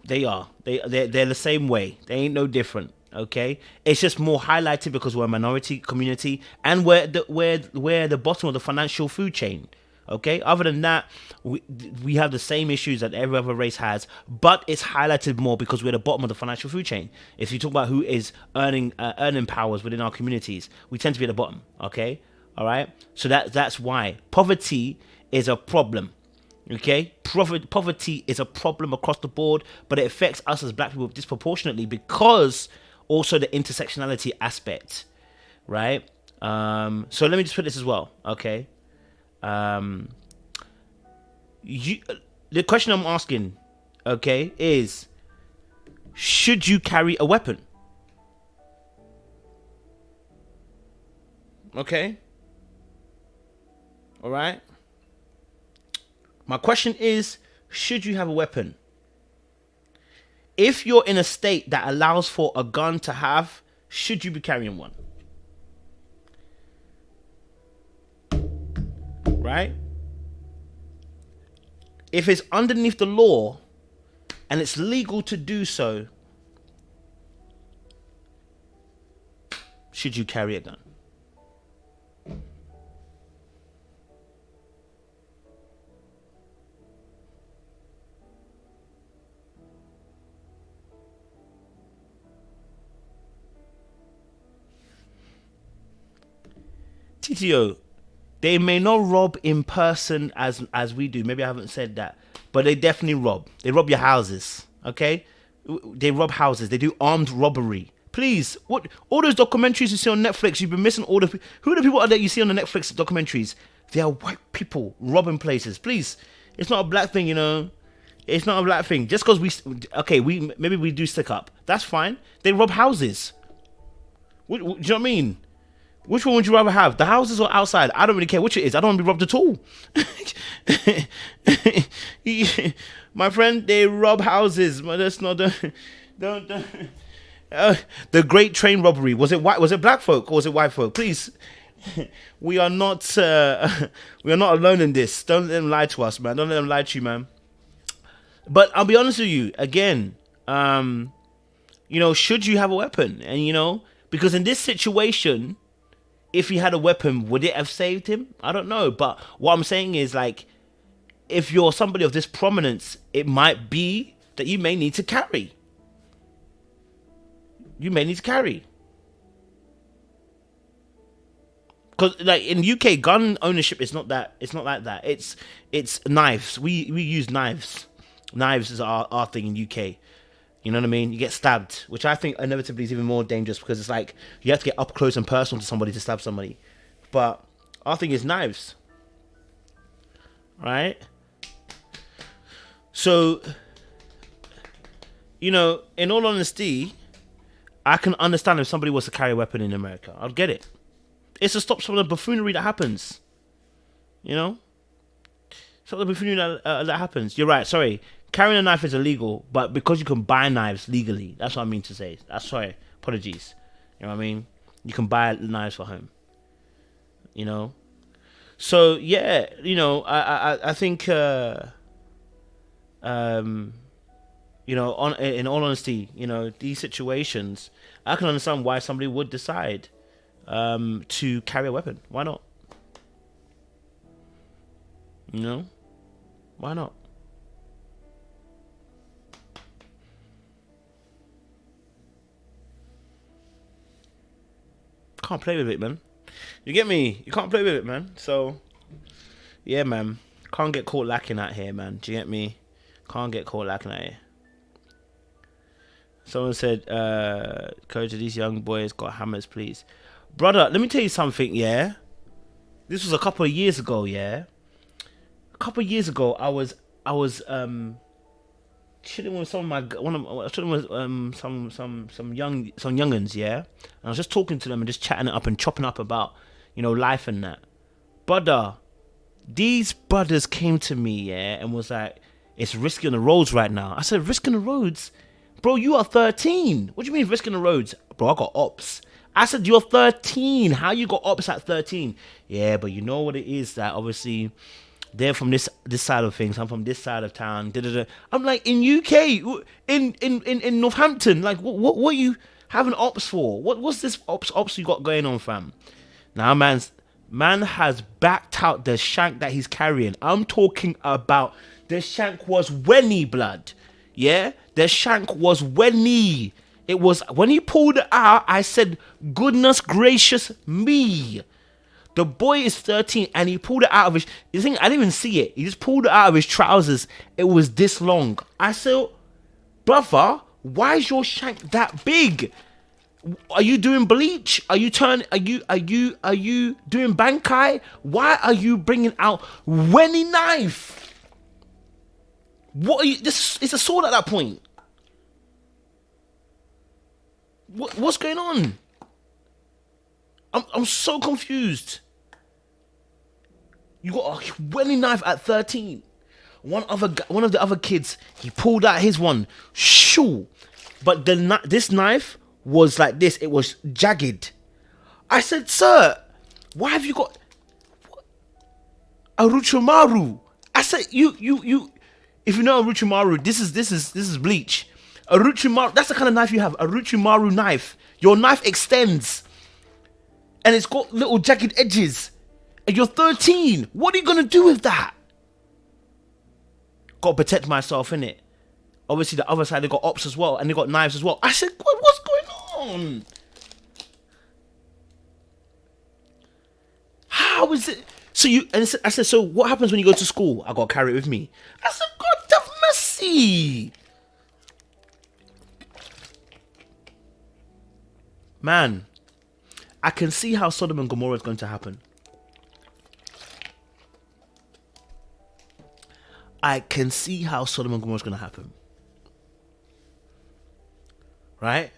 they are. They're the same way. They ain't no different. Okay, it's just more highlighted because we're a minority community and we're the bottom of the financial food chain. Okay, other than that, we have the same issues that every other race has, but it's highlighted more because we're the bottom of the financial food chain. If you talk about who is earning powers within our communities, we tend to be at the bottom. Okay, all right. So that's why poverty is a problem. Okay, poverty is a problem across the board, but it affects us as black people disproportionately because also the intersectionality aspect, right? So let me just put this as well. Okay. The question I'm asking, okay, is should you carry a weapon? Okay. All right. My question is, should you have a weapon? If you're in a state that allows for a gun to have, should you be carrying one? Right? If it's underneath the law and it's legal to do so, should you carry a gun? TTO, they may not rob in person as we do. Maybe I haven't said that, but they definitely rob. They rob your houses. Okay, they rob houses. They do armed robbery. Please, what all those documentaries you see on Netflix? You've been missing all the who are the people that you see on the Netflix documentaries? They are white people robbing places. Please, it's not a black thing, you know. It's not a black thing. Just because maybe we do stick up. That's fine. They rob houses. Do you know what I mean? Which one would you rather have? The houses or outside? I don't really care which it is. I don't want to be robbed at all. My friend, they rob houses. But that's not the Great Train Robbery. Was it white? Was it black folk or was it white folk? Please, we are not alone in this. Don't let them lie to us, man. Don't let them lie to you, man. But I'll be honest with you again. Should you have a weapon? And because in this situation, if he had a weapon, would it have saved him? I don't know. But what I'm saying is, like, if you're somebody of this prominence, it might be that you may need to carry. You may need to carry. Because, like, in UK, gun ownership is not that. It's not like that. It's knives. We use knives. Knives is our thing in UK. You know what I mean? You get stabbed, which I think inevitably is even more dangerous because it's like you have to get up close and personal to somebody to stab somebody. But our thing is knives. Right? So, in all honesty, I can understand if somebody was to carry a weapon in America. I'll get it. It's to stop some of the buffoonery that happens. Some of the buffoonery that happens. You're right, sorry. Carrying a knife is illegal, but because you can buy knives legally, that's what I mean to say. Sorry, apologies. You know what I mean? You can buy knives for home. So yeah, I think in all honesty, these situations, I can understand why somebody would decide to carry a weapon. Why not? Why not? Can't play with it, man. You get me? You can't play with it, man. So, yeah, man. Can't get caught lacking out here, man. Do you get me? Can't get caught lacking out here. Someone said, coach, these young boys got hammers, please. Brother, let me tell you something, yeah? This was a couple of years ago, yeah? A couple of years ago, I was chilling with some youngins, yeah? And I was just talking to them and just chatting it up and chopping up about, life and that. Brother, these brothers came to me, yeah, and was like, it's risky on the roads right now. I said, risk on the roads? Bro, you are 13. What do you mean risking the roads? Bro, I got ops. I said, you're 13. How you got ops at 13? Yeah, but you know what it is that obviously they're from this side of things. I'm from this side of town. Da-da-da. I'm like, in UK, in Northampton, like, what are you having ops for? What's this ops you got going on, fam? Now, man has backed out the shank that he's carrying. I'm talking about the shank was Wenny, blood. Yeah? The shank was Wenny. It was, when he pulled it out, I said, goodness gracious me. The boy is 13 and he pulled it out of his, I didn't even see it. He just pulled it out of his trousers. It was this long. I said, brother, why is your shank that big? Are you doing bleach? Are you doing bankai? Why are you bringing out Wenny knife? What are you? It's a sword at that point. What's going on? I'm so confused. You got a Wenny knife at 13. One of the other kids, he pulled out his one. Shoo. But this knife was like this. It was jagged. I said, sir, why have you got Orochimaru? I said, you. If you know Orochimaru, this is bleach. Orochimaru, that's the kind of knife you have. Orochimaru knife. Your knife extends, and it's got little jagged edges. And you're 13. What are you gonna do with that? Got to protect myself, innit? Obviously, the other side they got ops as well, and they got knives as well. I said, what's going on? How is it? So I said, so what happens when you go to school? I got to carry it with me. I said, God have mercy. Man, I can see how Sodom and Gomorrah is going to happen. I can see how Sodom and Gomorrah is going to happen. Right?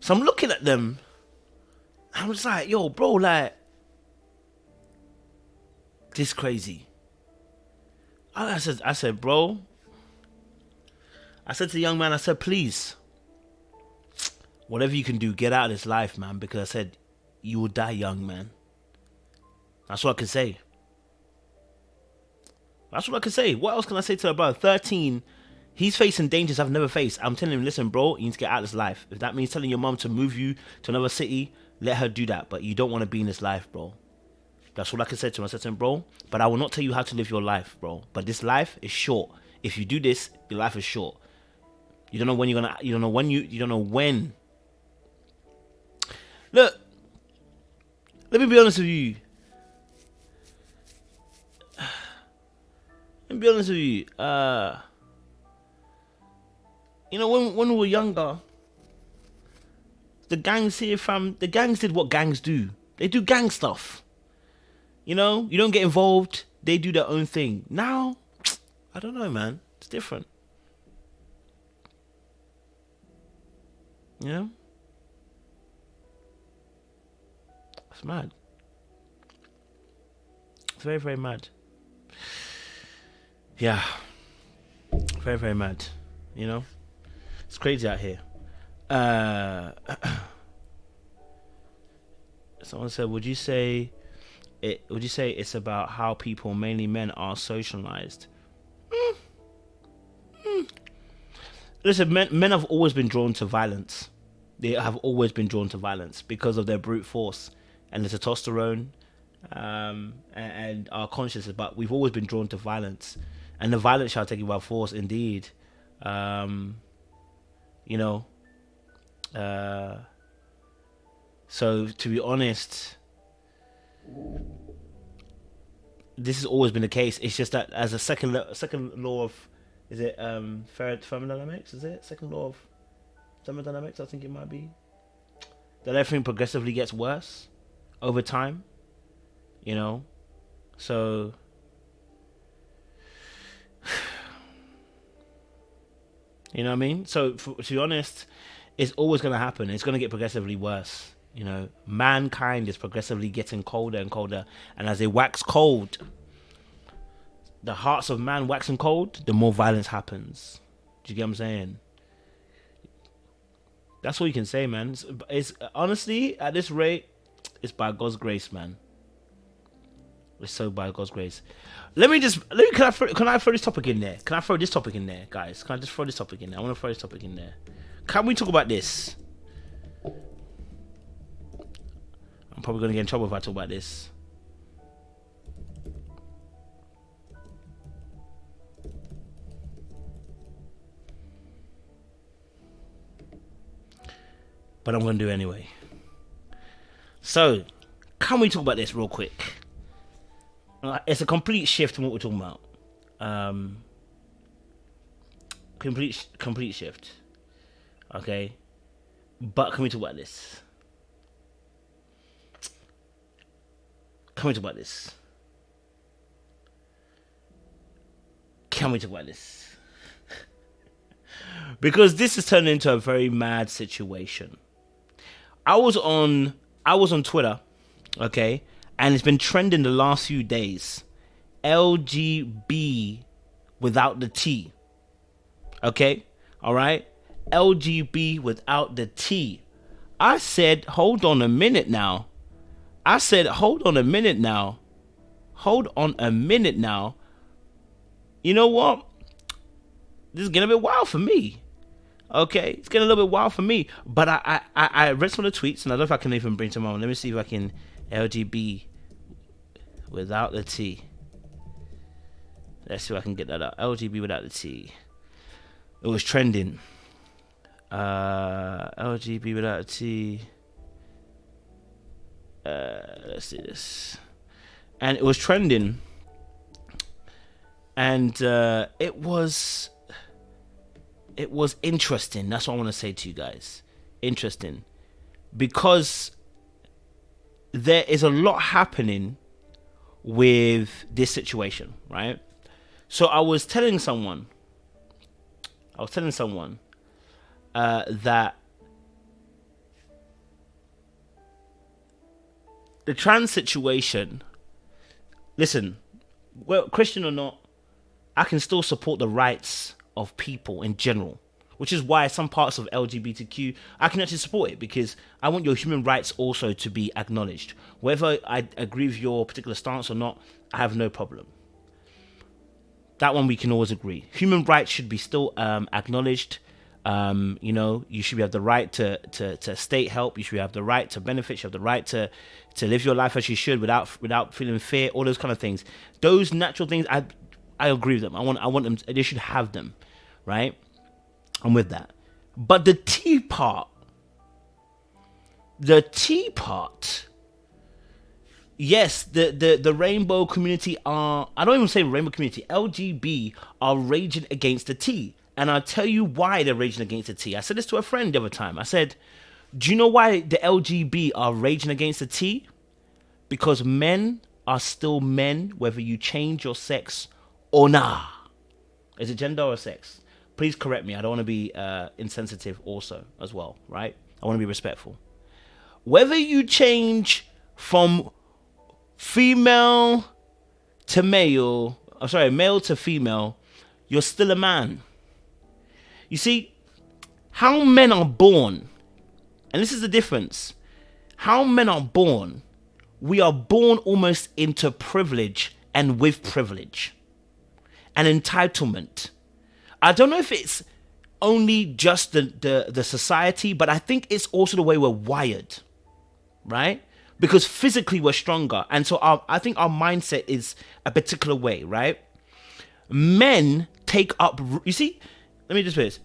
So I'm looking at them. I was like, yo, bro, like, this crazy. I said, bro. I said to the young man, I said, please, whatever you can do, get out of this life, man. Because I said, you will die young, man. That's what I can say. That's what I can say. What else can I say to a brother? 13, he's facing dangers I've never faced. I'm telling him, listen, bro, you need to get out of this life. If that means telling your mom to move you to another city, let her do that. But you don't want to be in this life, bro. That's what I can say to him. I said to him, bro, but I will not tell you how to live your life, bro. But this life is short. If you do this, your life is short. You don't know when you're gonna. You don't know when. Look, let me be honest with you. Let me be honest with you. When we were younger, the gangs here, fam, the gangs did what gangs do. They do gang stuff. You don't get involved. They do their own thing. Now, I don't know, man. It's different. It's mad. It's very, very mad. Yeah. Very, very mad. It's crazy out here. Someone said, would you say it's about how people, mainly men, are socialized? Listen, men have always been drawn to violence. They have always been drawn to violence because of their brute force and the testosterone, and our consciousness. But we've always been drawn to violence, and the violence shall take you by force, indeed. So to be honest, this has always been the case. It's just that as a second law of Is it thermodynamics? Is it second law of thermodynamics? I think it might be that everything progressively gets worse over time. You know, so you know what I mean. So to be honest, it's always going to happen. It's going to get progressively worse. You know, mankind is progressively getting colder and colder, and as they wax cold, the hearts of man waxing cold, the more violence happens. Do you get what I'm saying? That's all you can say, man. It's honestly, at this rate, it's by God's grace, man. It's so by God's grace. Can I throw this topic in there? Can I throw this topic in there, guys? Can I just throw this topic in there? I want to throw this topic in there. Can we talk about this? I'm probably going to get in trouble if I talk about this. But I'm going to do it anyway. So, can we talk about this real quick? It's a complete shift from what we're talking about. Complete shift. Okay? But can we talk about this? Can we talk about this? Can we talk about this? Because this has turned into a very mad situation. I was on Twitter, okay, and it's been trending the last few days. LGB without the T. Okay? Alright? LGB without the T. I said, hold on a minute now. Hold on a minute now. You know what? This is getting a bit wild for me. Okay, it's getting a little bit wild for me. But I read some of the tweets, and I don't know if I can even bring them on. Let me see if I can. LGB without the T. Let's see if I can get that up. LGB without the T. It was trending. LGB without a T. Let's see this. And it was trending. And it was interesting. That's what I want to say to you guys. Interesting. Because there is a lot happening with this situation, right? So I was telling someone that the trans situation, listen, well, Christian or not, I can still support the rights of people in general, which is why some parts of LGBTQ, I can actually support it, because I want your human rights also to be acknowledged. Whether I agree with your particular stance or not, I have no problem. That one we can always agree. Human rights should be still acknowledged. You know, you should have the right to state help. You should have the right to benefit. You have the right to live your life as you should without feeling fear. All those kind of things. Those natural things, I agree with them. I want them. They should have them, right? I'm with that. But the T part. Yes, the rainbow community are. I don't even say rainbow community. LGB are raging against the T. And I'll tell you why they're raging against the T. I said this to a friend the other time. I said, do you know why the LGB are raging against the T? Because men are still men, whether you change your sex or nah. Is it gender or sex? Please correct me. I don't want to be insensitive also as well, right? I want to be respectful. Whether you change from female to male, male to female, you're still a man. You see, how men are born, and this is the difference. How men are born, we are born almost into privilege and with privilege and entitlement. I don't know if it's only just the society, but I think it's also the way we're wired, right? Because physically we're stronger, and so I think our mindset is a particular way, right? Men take up, you see, let me just put this.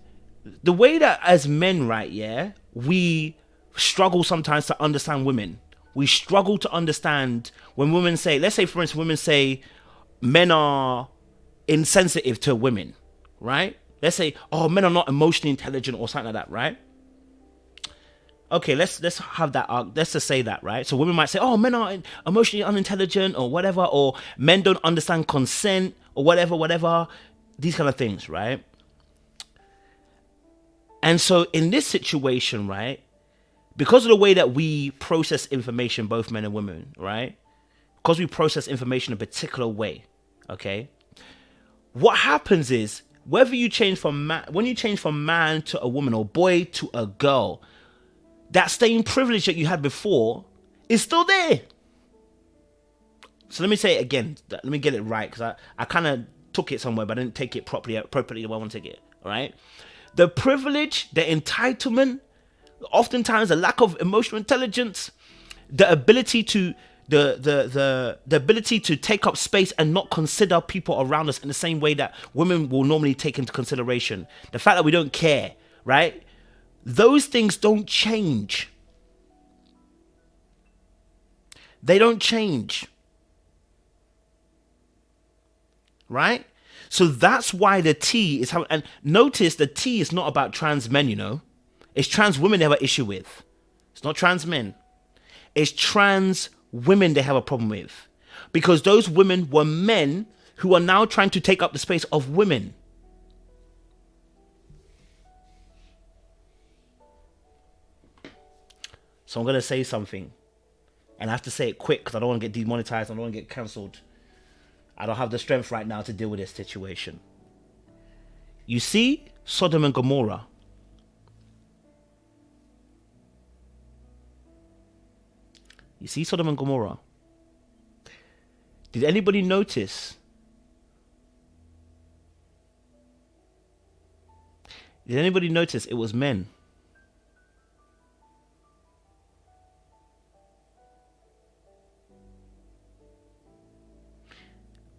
The way that as men, right, yeah, we struggle sometimes to understand women. We struggle to understand when women say, let's say for instance, women say men are insensitive to women, right? Let's say, oh, men are not emotionally intelligent or something like that, right? Okay, let's have that. Let's just say that, right? So women might say, oh, men are emotionally unintelligent or whatever, or men don't understand consent or whatever. These kind of things, right? And so in this situation, right, because of the way that we process information, both men and women, right? Because we process information a particular way, okay? What happens is, whether you change from when you change from man to a woman or boy to a girl, that same privilege that you had before is still there. So let me say it again. Let me get it right, because I kind of took it somewhere, but I didn't take it appropriately the way I want to take it, all right? The privilege, the entitlement, oftentimes the lack of emotional intelligence, the ability to the ability to take up space and not consider people around us in the same way that women will normally take into consideration. The fact that we don't care, right? Those things don't change. They don't change. Right? So that's why the T is how, and notice the T is not about trans men, you know. It's trans women they have an issue with. It's not trans men. It's trans women they have a problem with. Because those women were men who are now trying to take up the space of women. So I'm going to say something. And I have to say it quick because I don't want to get demonetized. I don't want to get cancelled. I don't have the strength right now to deal with this situation. You see Sodom and Gomorrah. You see Sodom and Gomorrah. Did anybody notice? Did anybody notice it was men?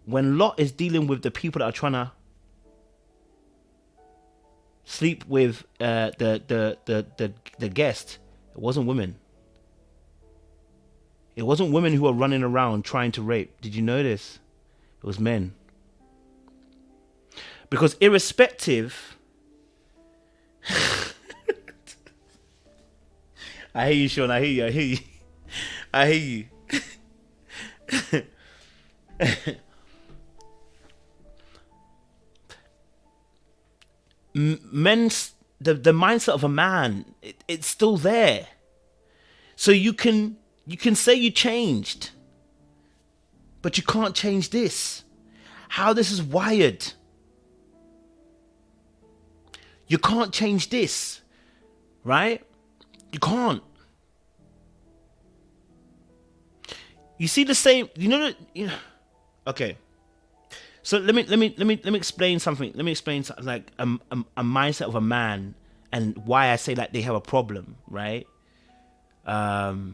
When Lot is dealing with the people that are trying to sleep with the guest, it wasn't women. It wasn't women who were running around trying to rape. Did you notice? It was men. Because irrespective... I hear you, Sean. I hear you. I hear you. Men's the mindset of a man, it's still there. So you can say you changed, but you can't change this. How this is wired. You can't change this, right? You can't. You see the same. Okay. So let me explain something. Let me explain something like a mindset of a man and why I say that they have a problem, right? The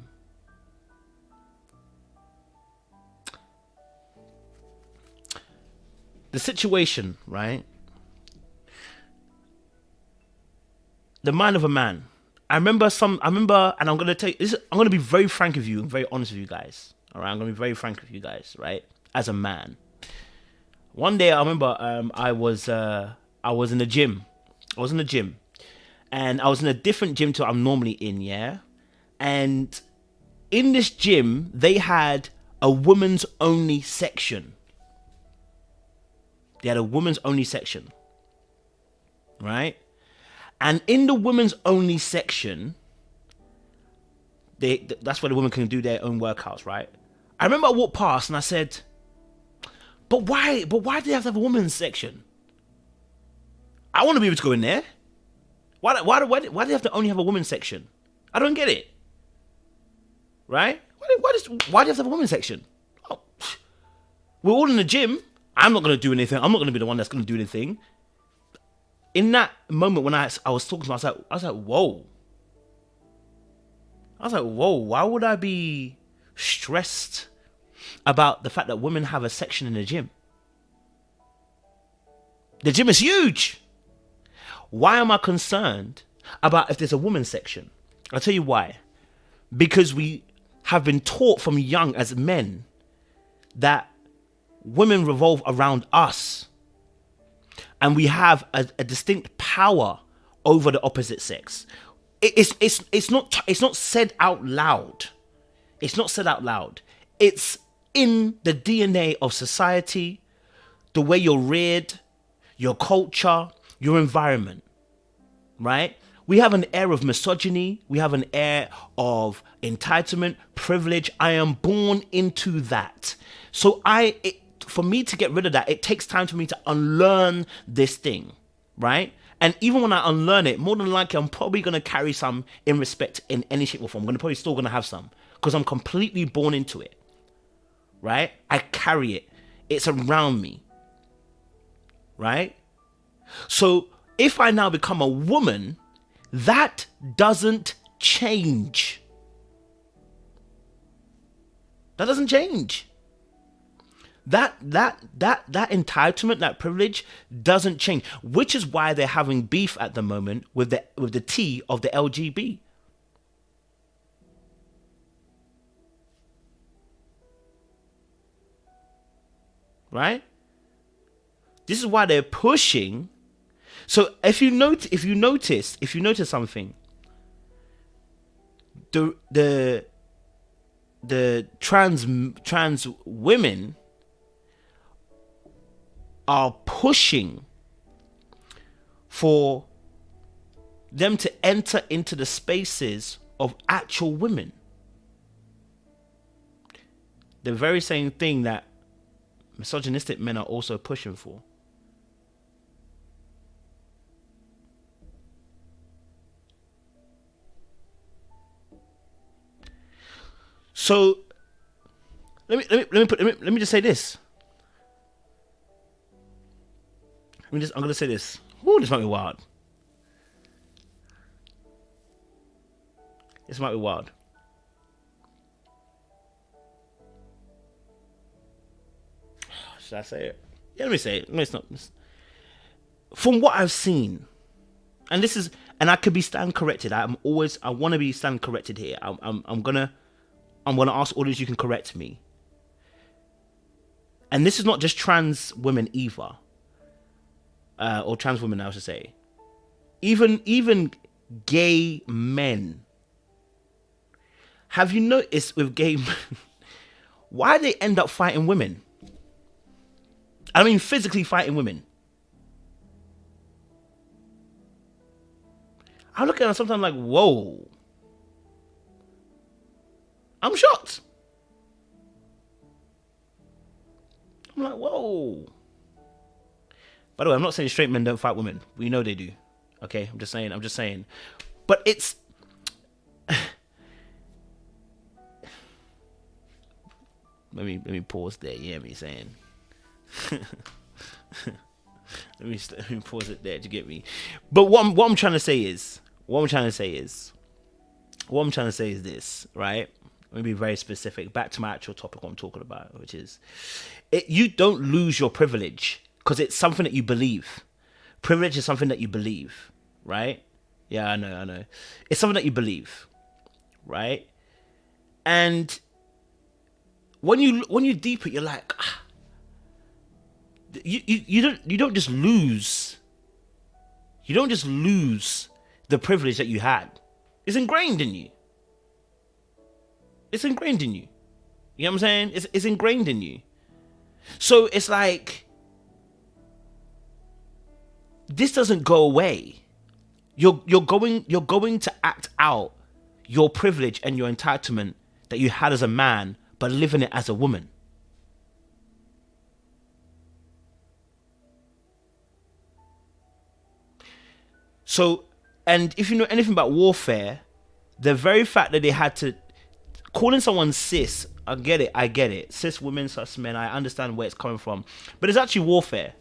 situation, right? The mind of a man. I remember, and I'm gonna tell you this. I'm gonna be very frank with you and very honest with you guys. All right, I'm gonna be very frank with you guys, right? As a man. One day I remember I was in the gym. And I was in a different gym to what I'm normally in, yeah? And in this gym, they had a women's only section. Right? And in the women's only section, that's where the women can do their own workouts, right? I remember I walked past and I said, But why do they have to have a women's section? I want to be able to go in there. Why do they have to only have a women's section? I don't get it. Right? Why do you have to have a women's section? Oh, we're all in the gym. I'm not going to do anything. I'm not going to be the one that's going to do anything. In that moment when I was talking to myself, I was like, whoa. Why would I be stressed about the fact that women have a section in the gym? The gym is huge. Why am I concerned about if there's a women's section? I'll tell you why. Because we have been taught from young as men that women revolve around us. and we have a distinct power over the opposite sex. It's not said out loud. It's not said out loud. It's in the DNA of society, the way you're reared, your culture, your environment, right? We have an air of misogyny. We have an air of entitlement, privilege. I am born into that. So for me to get rid of that, it takes time for me to unlearn this thing, right? And even when I unlearn it, more than likely, I'm probably going to carry some in respect in any shape or form. I'm probably still going to have some because I'm completely born into it, right? I carry it. It's around me, right? So if I now become a woman, that doesn't change. That doesn't change. That entitlement, that privilege doesn't change, which is why they're having beef at the moment with the T of the LGB. Right? This is why they're pushing. So if you notice something, the trans women are pushing for them to enter into the spaces of actual women. The very same thing that misogynistic men are also pushing for. So let me just say this. I'm gonna say this. Ooh, this might be wild. This might be wild. Should I say it? Yeah, let me say it. It's not. From what I've seen, and I could be stand corrected. I want to be stand corrected here. I'm gonna ask all of you can correct me. And this is not just trans women either. Or trans women, I should say. Even gay men. Have you noticed with gay men, why they end up fighting women? I mean, physically fighting women. I look at them sometimes like, whoa. I'm shocked. I'm like, whoa. By the way, I'm not saying straight men don't fight women. We know they do. Okay, I'm just saying. But it's let me pause there. You hear me saying? let me pause it there to get me. But what I'm trying to say is this, right? Let me be very specific. Back to my actual topic I'm talking about, which is you don't lose your privilege because it's something that you believe. Privilege is something that you believe, right? Yeah, I know. It's something that you believe, right? And when you deep it, you're like, you don't just lose. You don't just lose the privilege that you had. It's ingrained in you. It's ingrained in you. You know what I'm saying? It's ingrained in you. So it's like, this doesn't go away. You're going to act out your privilege and your entitlement that you had as a man, but living it as a woman. So, and if you know anything about warfare, the very fact that they had to calling someone cis, I get it. Cis women, cis men, I understand where it's coming from, but it's actually warfare.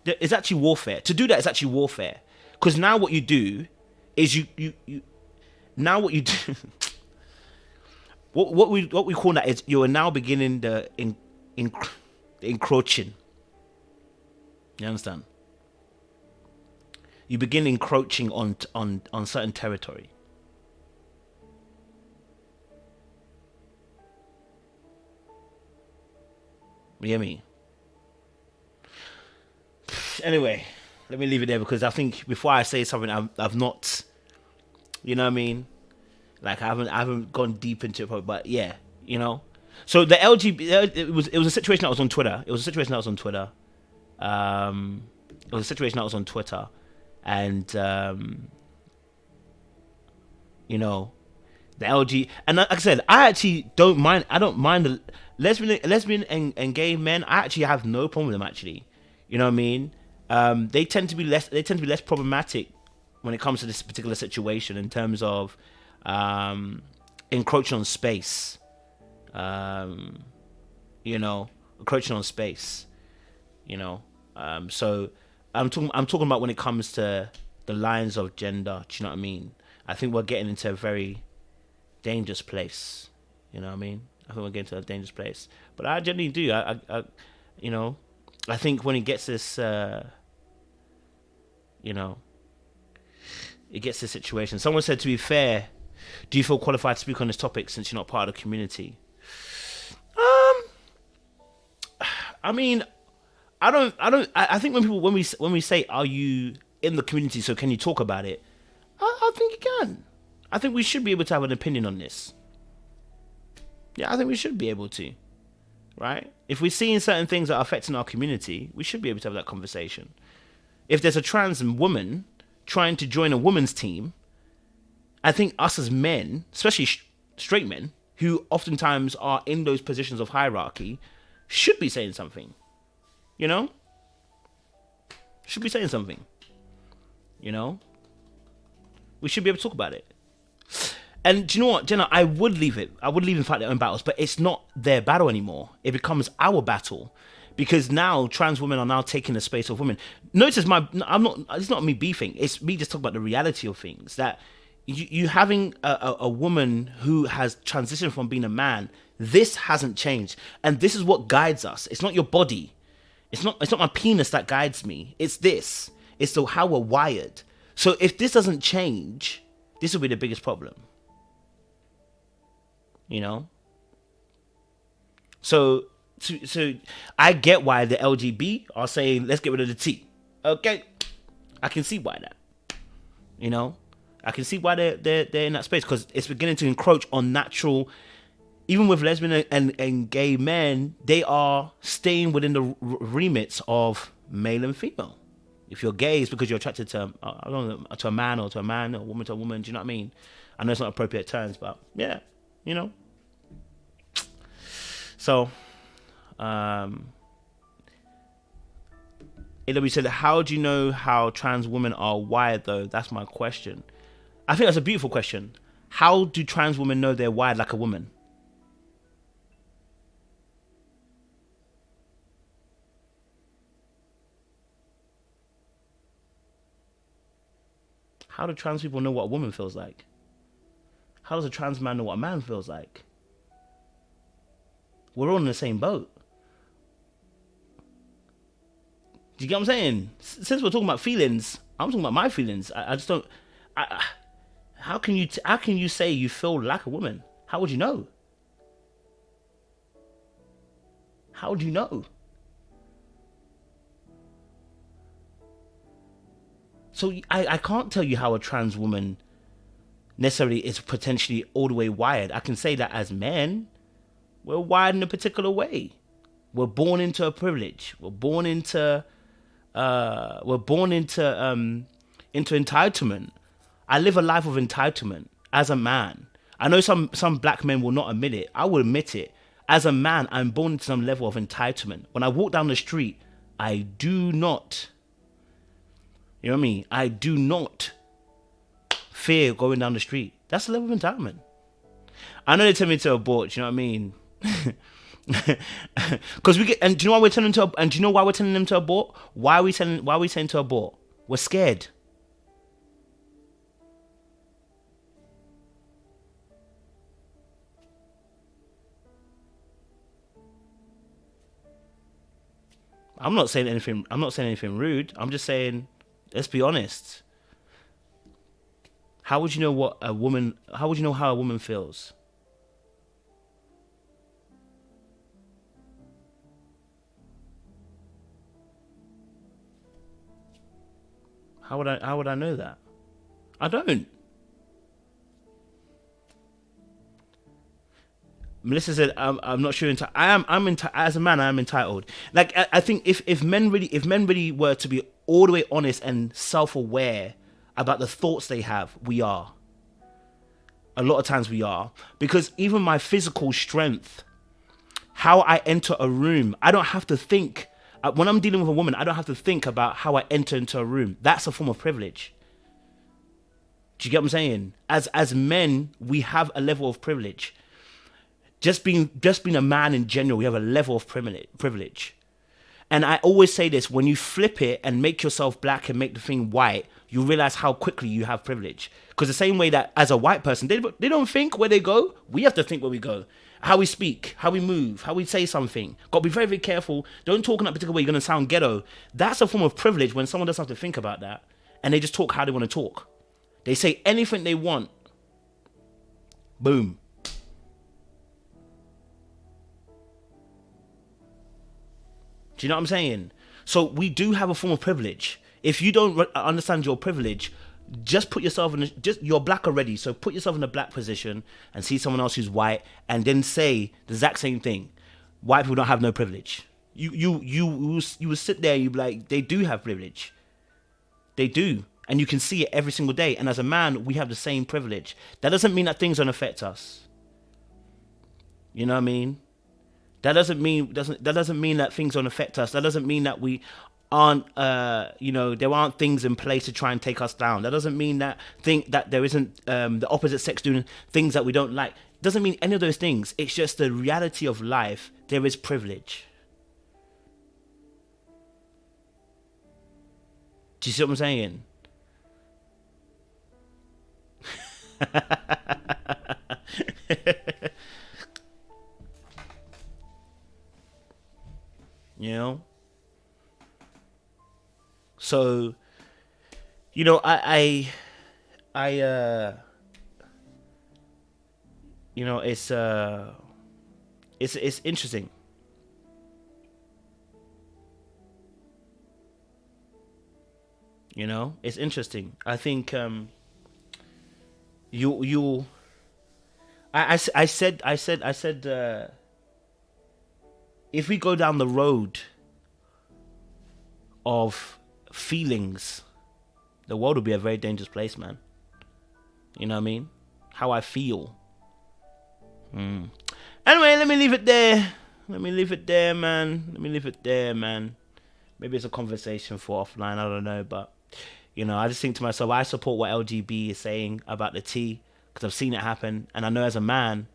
It's actually warfare. To do that is actually warfare, because now what you do is you now what you do. what we call that is you are now beginning the encroaching. You understand? You begin encroaching on certain territory. You hear me? Anyway, let me leave it there because I think before I say something, I've not, you know what I mean? Like I haven't gone deep into it, but yeah, you know. So the LGBT, it was a situation that was on Twitter. It was a situation that was on Twitter. It was a situation that was on Twitter, and you know, the LG, and like I said, I actually don't mind. I don't mind the lesbian and gay men. I actually have no problem with them. Actually, you know what I mean. They tend to be less. They tend to be less problematic when it comes to this particular situation in terms of encroaching on space. You know, encroaching on space. You know, so I'm talking about when it comes to the lines of gender. Do you know what I mean? I think we're getting into a very dangerous place. You know what I mean? I think we're getting to a dangerous place. But I genuinely do. I you know, I think when it gets this, you know, it gets this situation. Someone said, to be fair, do you feel qualified to speak on this topic since you're not part of the community? I mean, I think when we say, are you in the community, so can you talk about it? I think you can. I think we should be able to have an opinion on this. Yeah, I think we should be able to. Right? If we're seeing certain things that are affecting our community, we should be able to have that conversation. If there's a trans woman trying to join a woman's team, I think us as men, especially straight men, who oftentimes are in those positions of hierarchy, should be saying something. You know? Should be saying something. You know? We should be able to talk about it. And do you know what, Jenna? I would leave it. I would leave them fight their own battles, but it's not their battle anymore. It becomes our battle, because now trans women are now taking the space of women. Notice I'm not. It's not me beefing. It's me just talking about the reality of things. That you having a woman who has transitioned from being a man. This hasn't changed, and this is what guides us. It's not your body. It's not my penis that guides me. It's this. It's how we're wired. So if this doesn't change, this will be the biggest problem. You know? So I get why the LGB are saying, let's get rid of the T. Okay? I can see why that. You know? I can see why they're in that space, because it's beginning to encroach on natural. Even with lesbian and gay men, they are staying within the remits of male and female. If you're gay, it's because you're attracted to I don't know, to a man, or a woman to a woman. Do you know what I mean? I know it's not appropriate terms, but yeah, you know. So, AW said, how do you know how trans women are wired, though? That's my question. I think that's a beautiful question. How do trans women know they're wired like a woman? How do trans people know what a woman feels like? How does a trans man know what a man feels like? We're all in the same boat. Do you get what I'm saying? Since we're talking about feelings, I'm talking about my feelings. I just don't. How can you say you feel like a woman? How would you know? How would you know? So I can't tell you how a trans woman necessarily is potentially all the way wired. I can say that as men, we're wired in a particular way. We're born into a privilege. We're born into entitlement. I live a life of entitlement as a man. I know some black men will not admit it. I will admit it. As a man, I'm born into some level of entitlement. When I walk down the street, I do not. You know what I mean? I do not fear going down the street. That's a level of entitlement. I know they tell me to abort. You know what I mean? Because we get, and do you know why we're telling them to? And do you know why we're telling them to abort? Why are we saying to abort? We're scared. I'm not saying anything rude. I'm just saying, let's be honest. How would you know how would you know how a woman feels? How would I know that? I don't. Melissa said, "I'm not sure. As a man, I am entitled. Like I think if men really were to be all the way honest and self-aware about the thoughts they have, we are. A lot of times we are, because even my physical strength, how I enter a room, I don't have to think. When I'm dealing with a woman, I don't have to think about how I enter into a room. That's a form of privilege. Do you get what I'm saying? As men, we have a level of privilege. Just being a man in general, we have a level of privilege. And I always say this: when you flip it and make yourself black and make the thing white, you realize how quickly you have privilege. Because the same way that as a white person, they don't think where they go, we have to think where we go. How we speak, how we move, how we say something. Got to be very, very careful. Don't talk in that particular way. You're going to sound ghetto. That's a form of privilege when someone doesn't have to think about that. And they just talk how they want to talk. They say anything they want. Boom. Do you know what I'm saying? So we do have a form of privilege. If you don't understand your privilege, just put yourself in you're black already, so put yourself in a black position and see someone else who's white and then say the exact same thing. White people don't have no privilege. You will sit there and you be like, they do have privilege. They do. And you can see it every single day. And as a man, we have the same privilege. That doesn't mean that things don't affect us. You know what I mean? That doesn't mean that things don't affect us. That doesn't mean that we aren't, there aren't things in place to try and take us down. That doesn't mean that there isn't the opposite sex doing things that we don't like. Doesn't mean any of those things. It's just the reality of life. There is privilege. Do you see what I'm saying? You know? So, you know, you know, it's interesting. You know, it's interesting. I think I said if we go down the road of feelings, the world will be a very dangerous place, man. You know what I mean? How I feel. Anyway, let me leave it there. Man. Maybe it's a conversation for offline, I don't know. But, you know, I just think to myself, I support what LGB is saying about the T, because I've seen it happen. And I know as a man,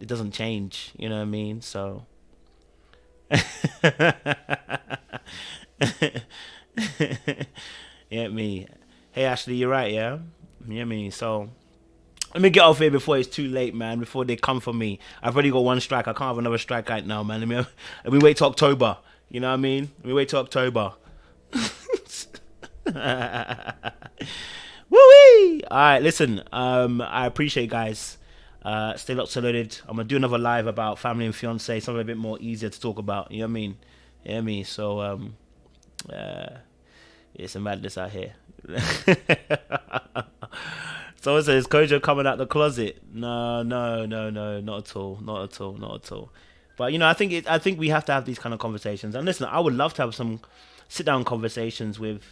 it doesn't change. You know what I mean? So... Yeah, me. Hey Ashley, you're right, yeah? Yeah, me. So let me get off here before it's too late, man. Before they come for me. I've already got one strike. I can't have another strike right now, man. Let me wait till October. You know what I mean? Let me wait till October. Woo-wee! Alright, listen. I appreciate guys. Stay locked, loaded. I'm gonna do another live about family and fiance, something a bit more easier to talk about. You know what I mean? Yeah, me. So it's a madness out here. Someone says Kojo coming out the closet. No, not at all. But you know, I think we have to have these kind of conversations. And listen, I would love to have some sit down conversations with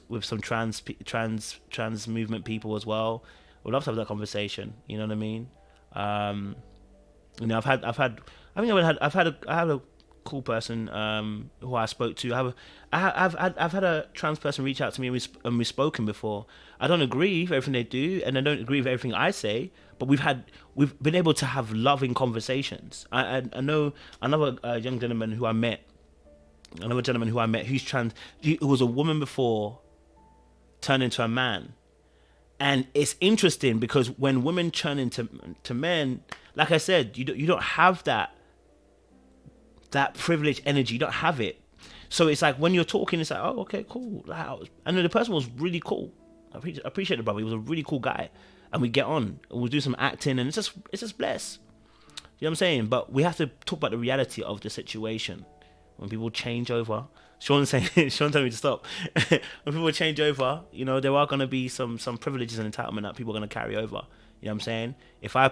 with some trans movement people as well. We'd love to have that conversation. You know what I mean? You know, I've had a cool person who I spoke to. I've had a trans person reach out to me and we've spoken before. I don't agree with everything they do, and I don't agree with everything I say. But we've been able to have loving conversations. I know another young gentleman who I met. Who's trans. Who was a woman before, turned into a man. And it's interesting because when women turn into men, like I said, you don't have that privileged energy. You don't have it. So it's like when you're talking, it's like, oh, okay, cool. And the person was really cool. I appreciate the brother. He was a really cool guy, and we get on. And we'll do some acting, and it's just blessed. You know what I'm saying? But we have to talk about the reality of the situation. when people change over. Sean's saying, Sean told me to stop. When people change over, you know, there are gonna be some privileges and entitlement that people are gonna carry over. You know what I'm saying? If I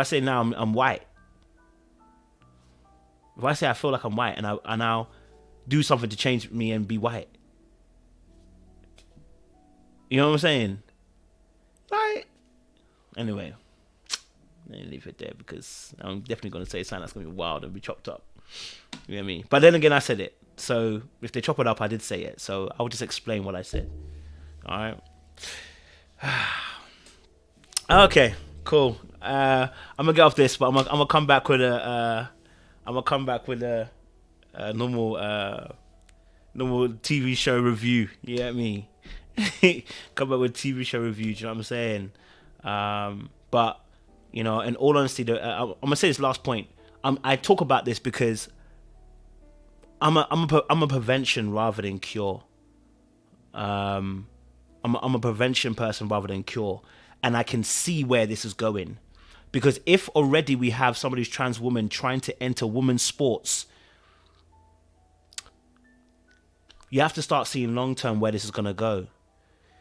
say now I'm white, if I say I feel like I'm white and I'll do something to change me and be white, you know what I'm saying? Like, anyway, let me leave it there because I'm definitely gonna say something that's gonna be wild and be chopped up. You know what I mean? But then again, I said it. So if they chop it up, I did say it. So I'll just explain what I said. All right. Okay, cool. I'm gonna get off this, but I'm gonna come back with a normal TV show review. You get me? Come back with TV show review. Do you know what I'm saying? But you know, in all honesty, I'm gonna say this last point. I talk about this because I'm a prevention rather than cure. I'm a prevention person rather than cure, and I can see where this is going. Because if already we have somebody who's trans woman trying to enter women's sports, you have to start seeing long term where this is gonna go.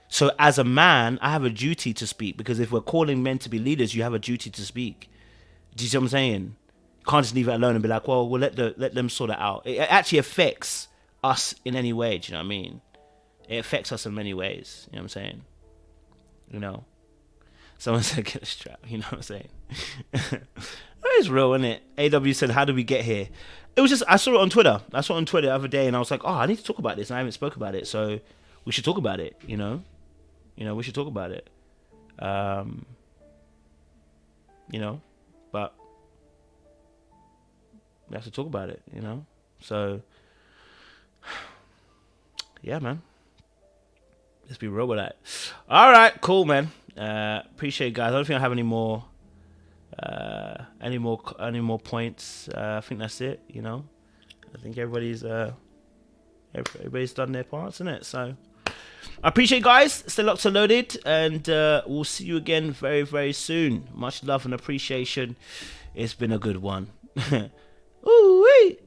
So as a man, I have a duty to speak, because if we're calling men to be leaders, you have a duty to speak. Do you see what I'm saying? You can't just leave it alone and be like, well, we'll let them sort it out. It actually affects us in any way. Do you know what I mean? It affects us in many ways. You know what I'm saying? You know, someone said get a strap. You know what I'm saying? It's real, isn't it? AW said, how did we get here? It was just, I saw it on Twitter. I saw it on Twitter the other day, and I was like, oh, I need to talk about this, and I haven't spoke about it, so we should talk about it. You know, we should talk about it. You know, but we have to talk about it. You know, so yeah, man. Let's be real with that. All right, cool, man. Appreciate it, guys. I don't think I have any more points. I think that's it. You know, I think everybody's done their parts, isn't it? So I appreciate you guys. Stay locked and loaded, and we'll see you again very, very soon. Much love and appreciation. It's been a good one. Ooh wee.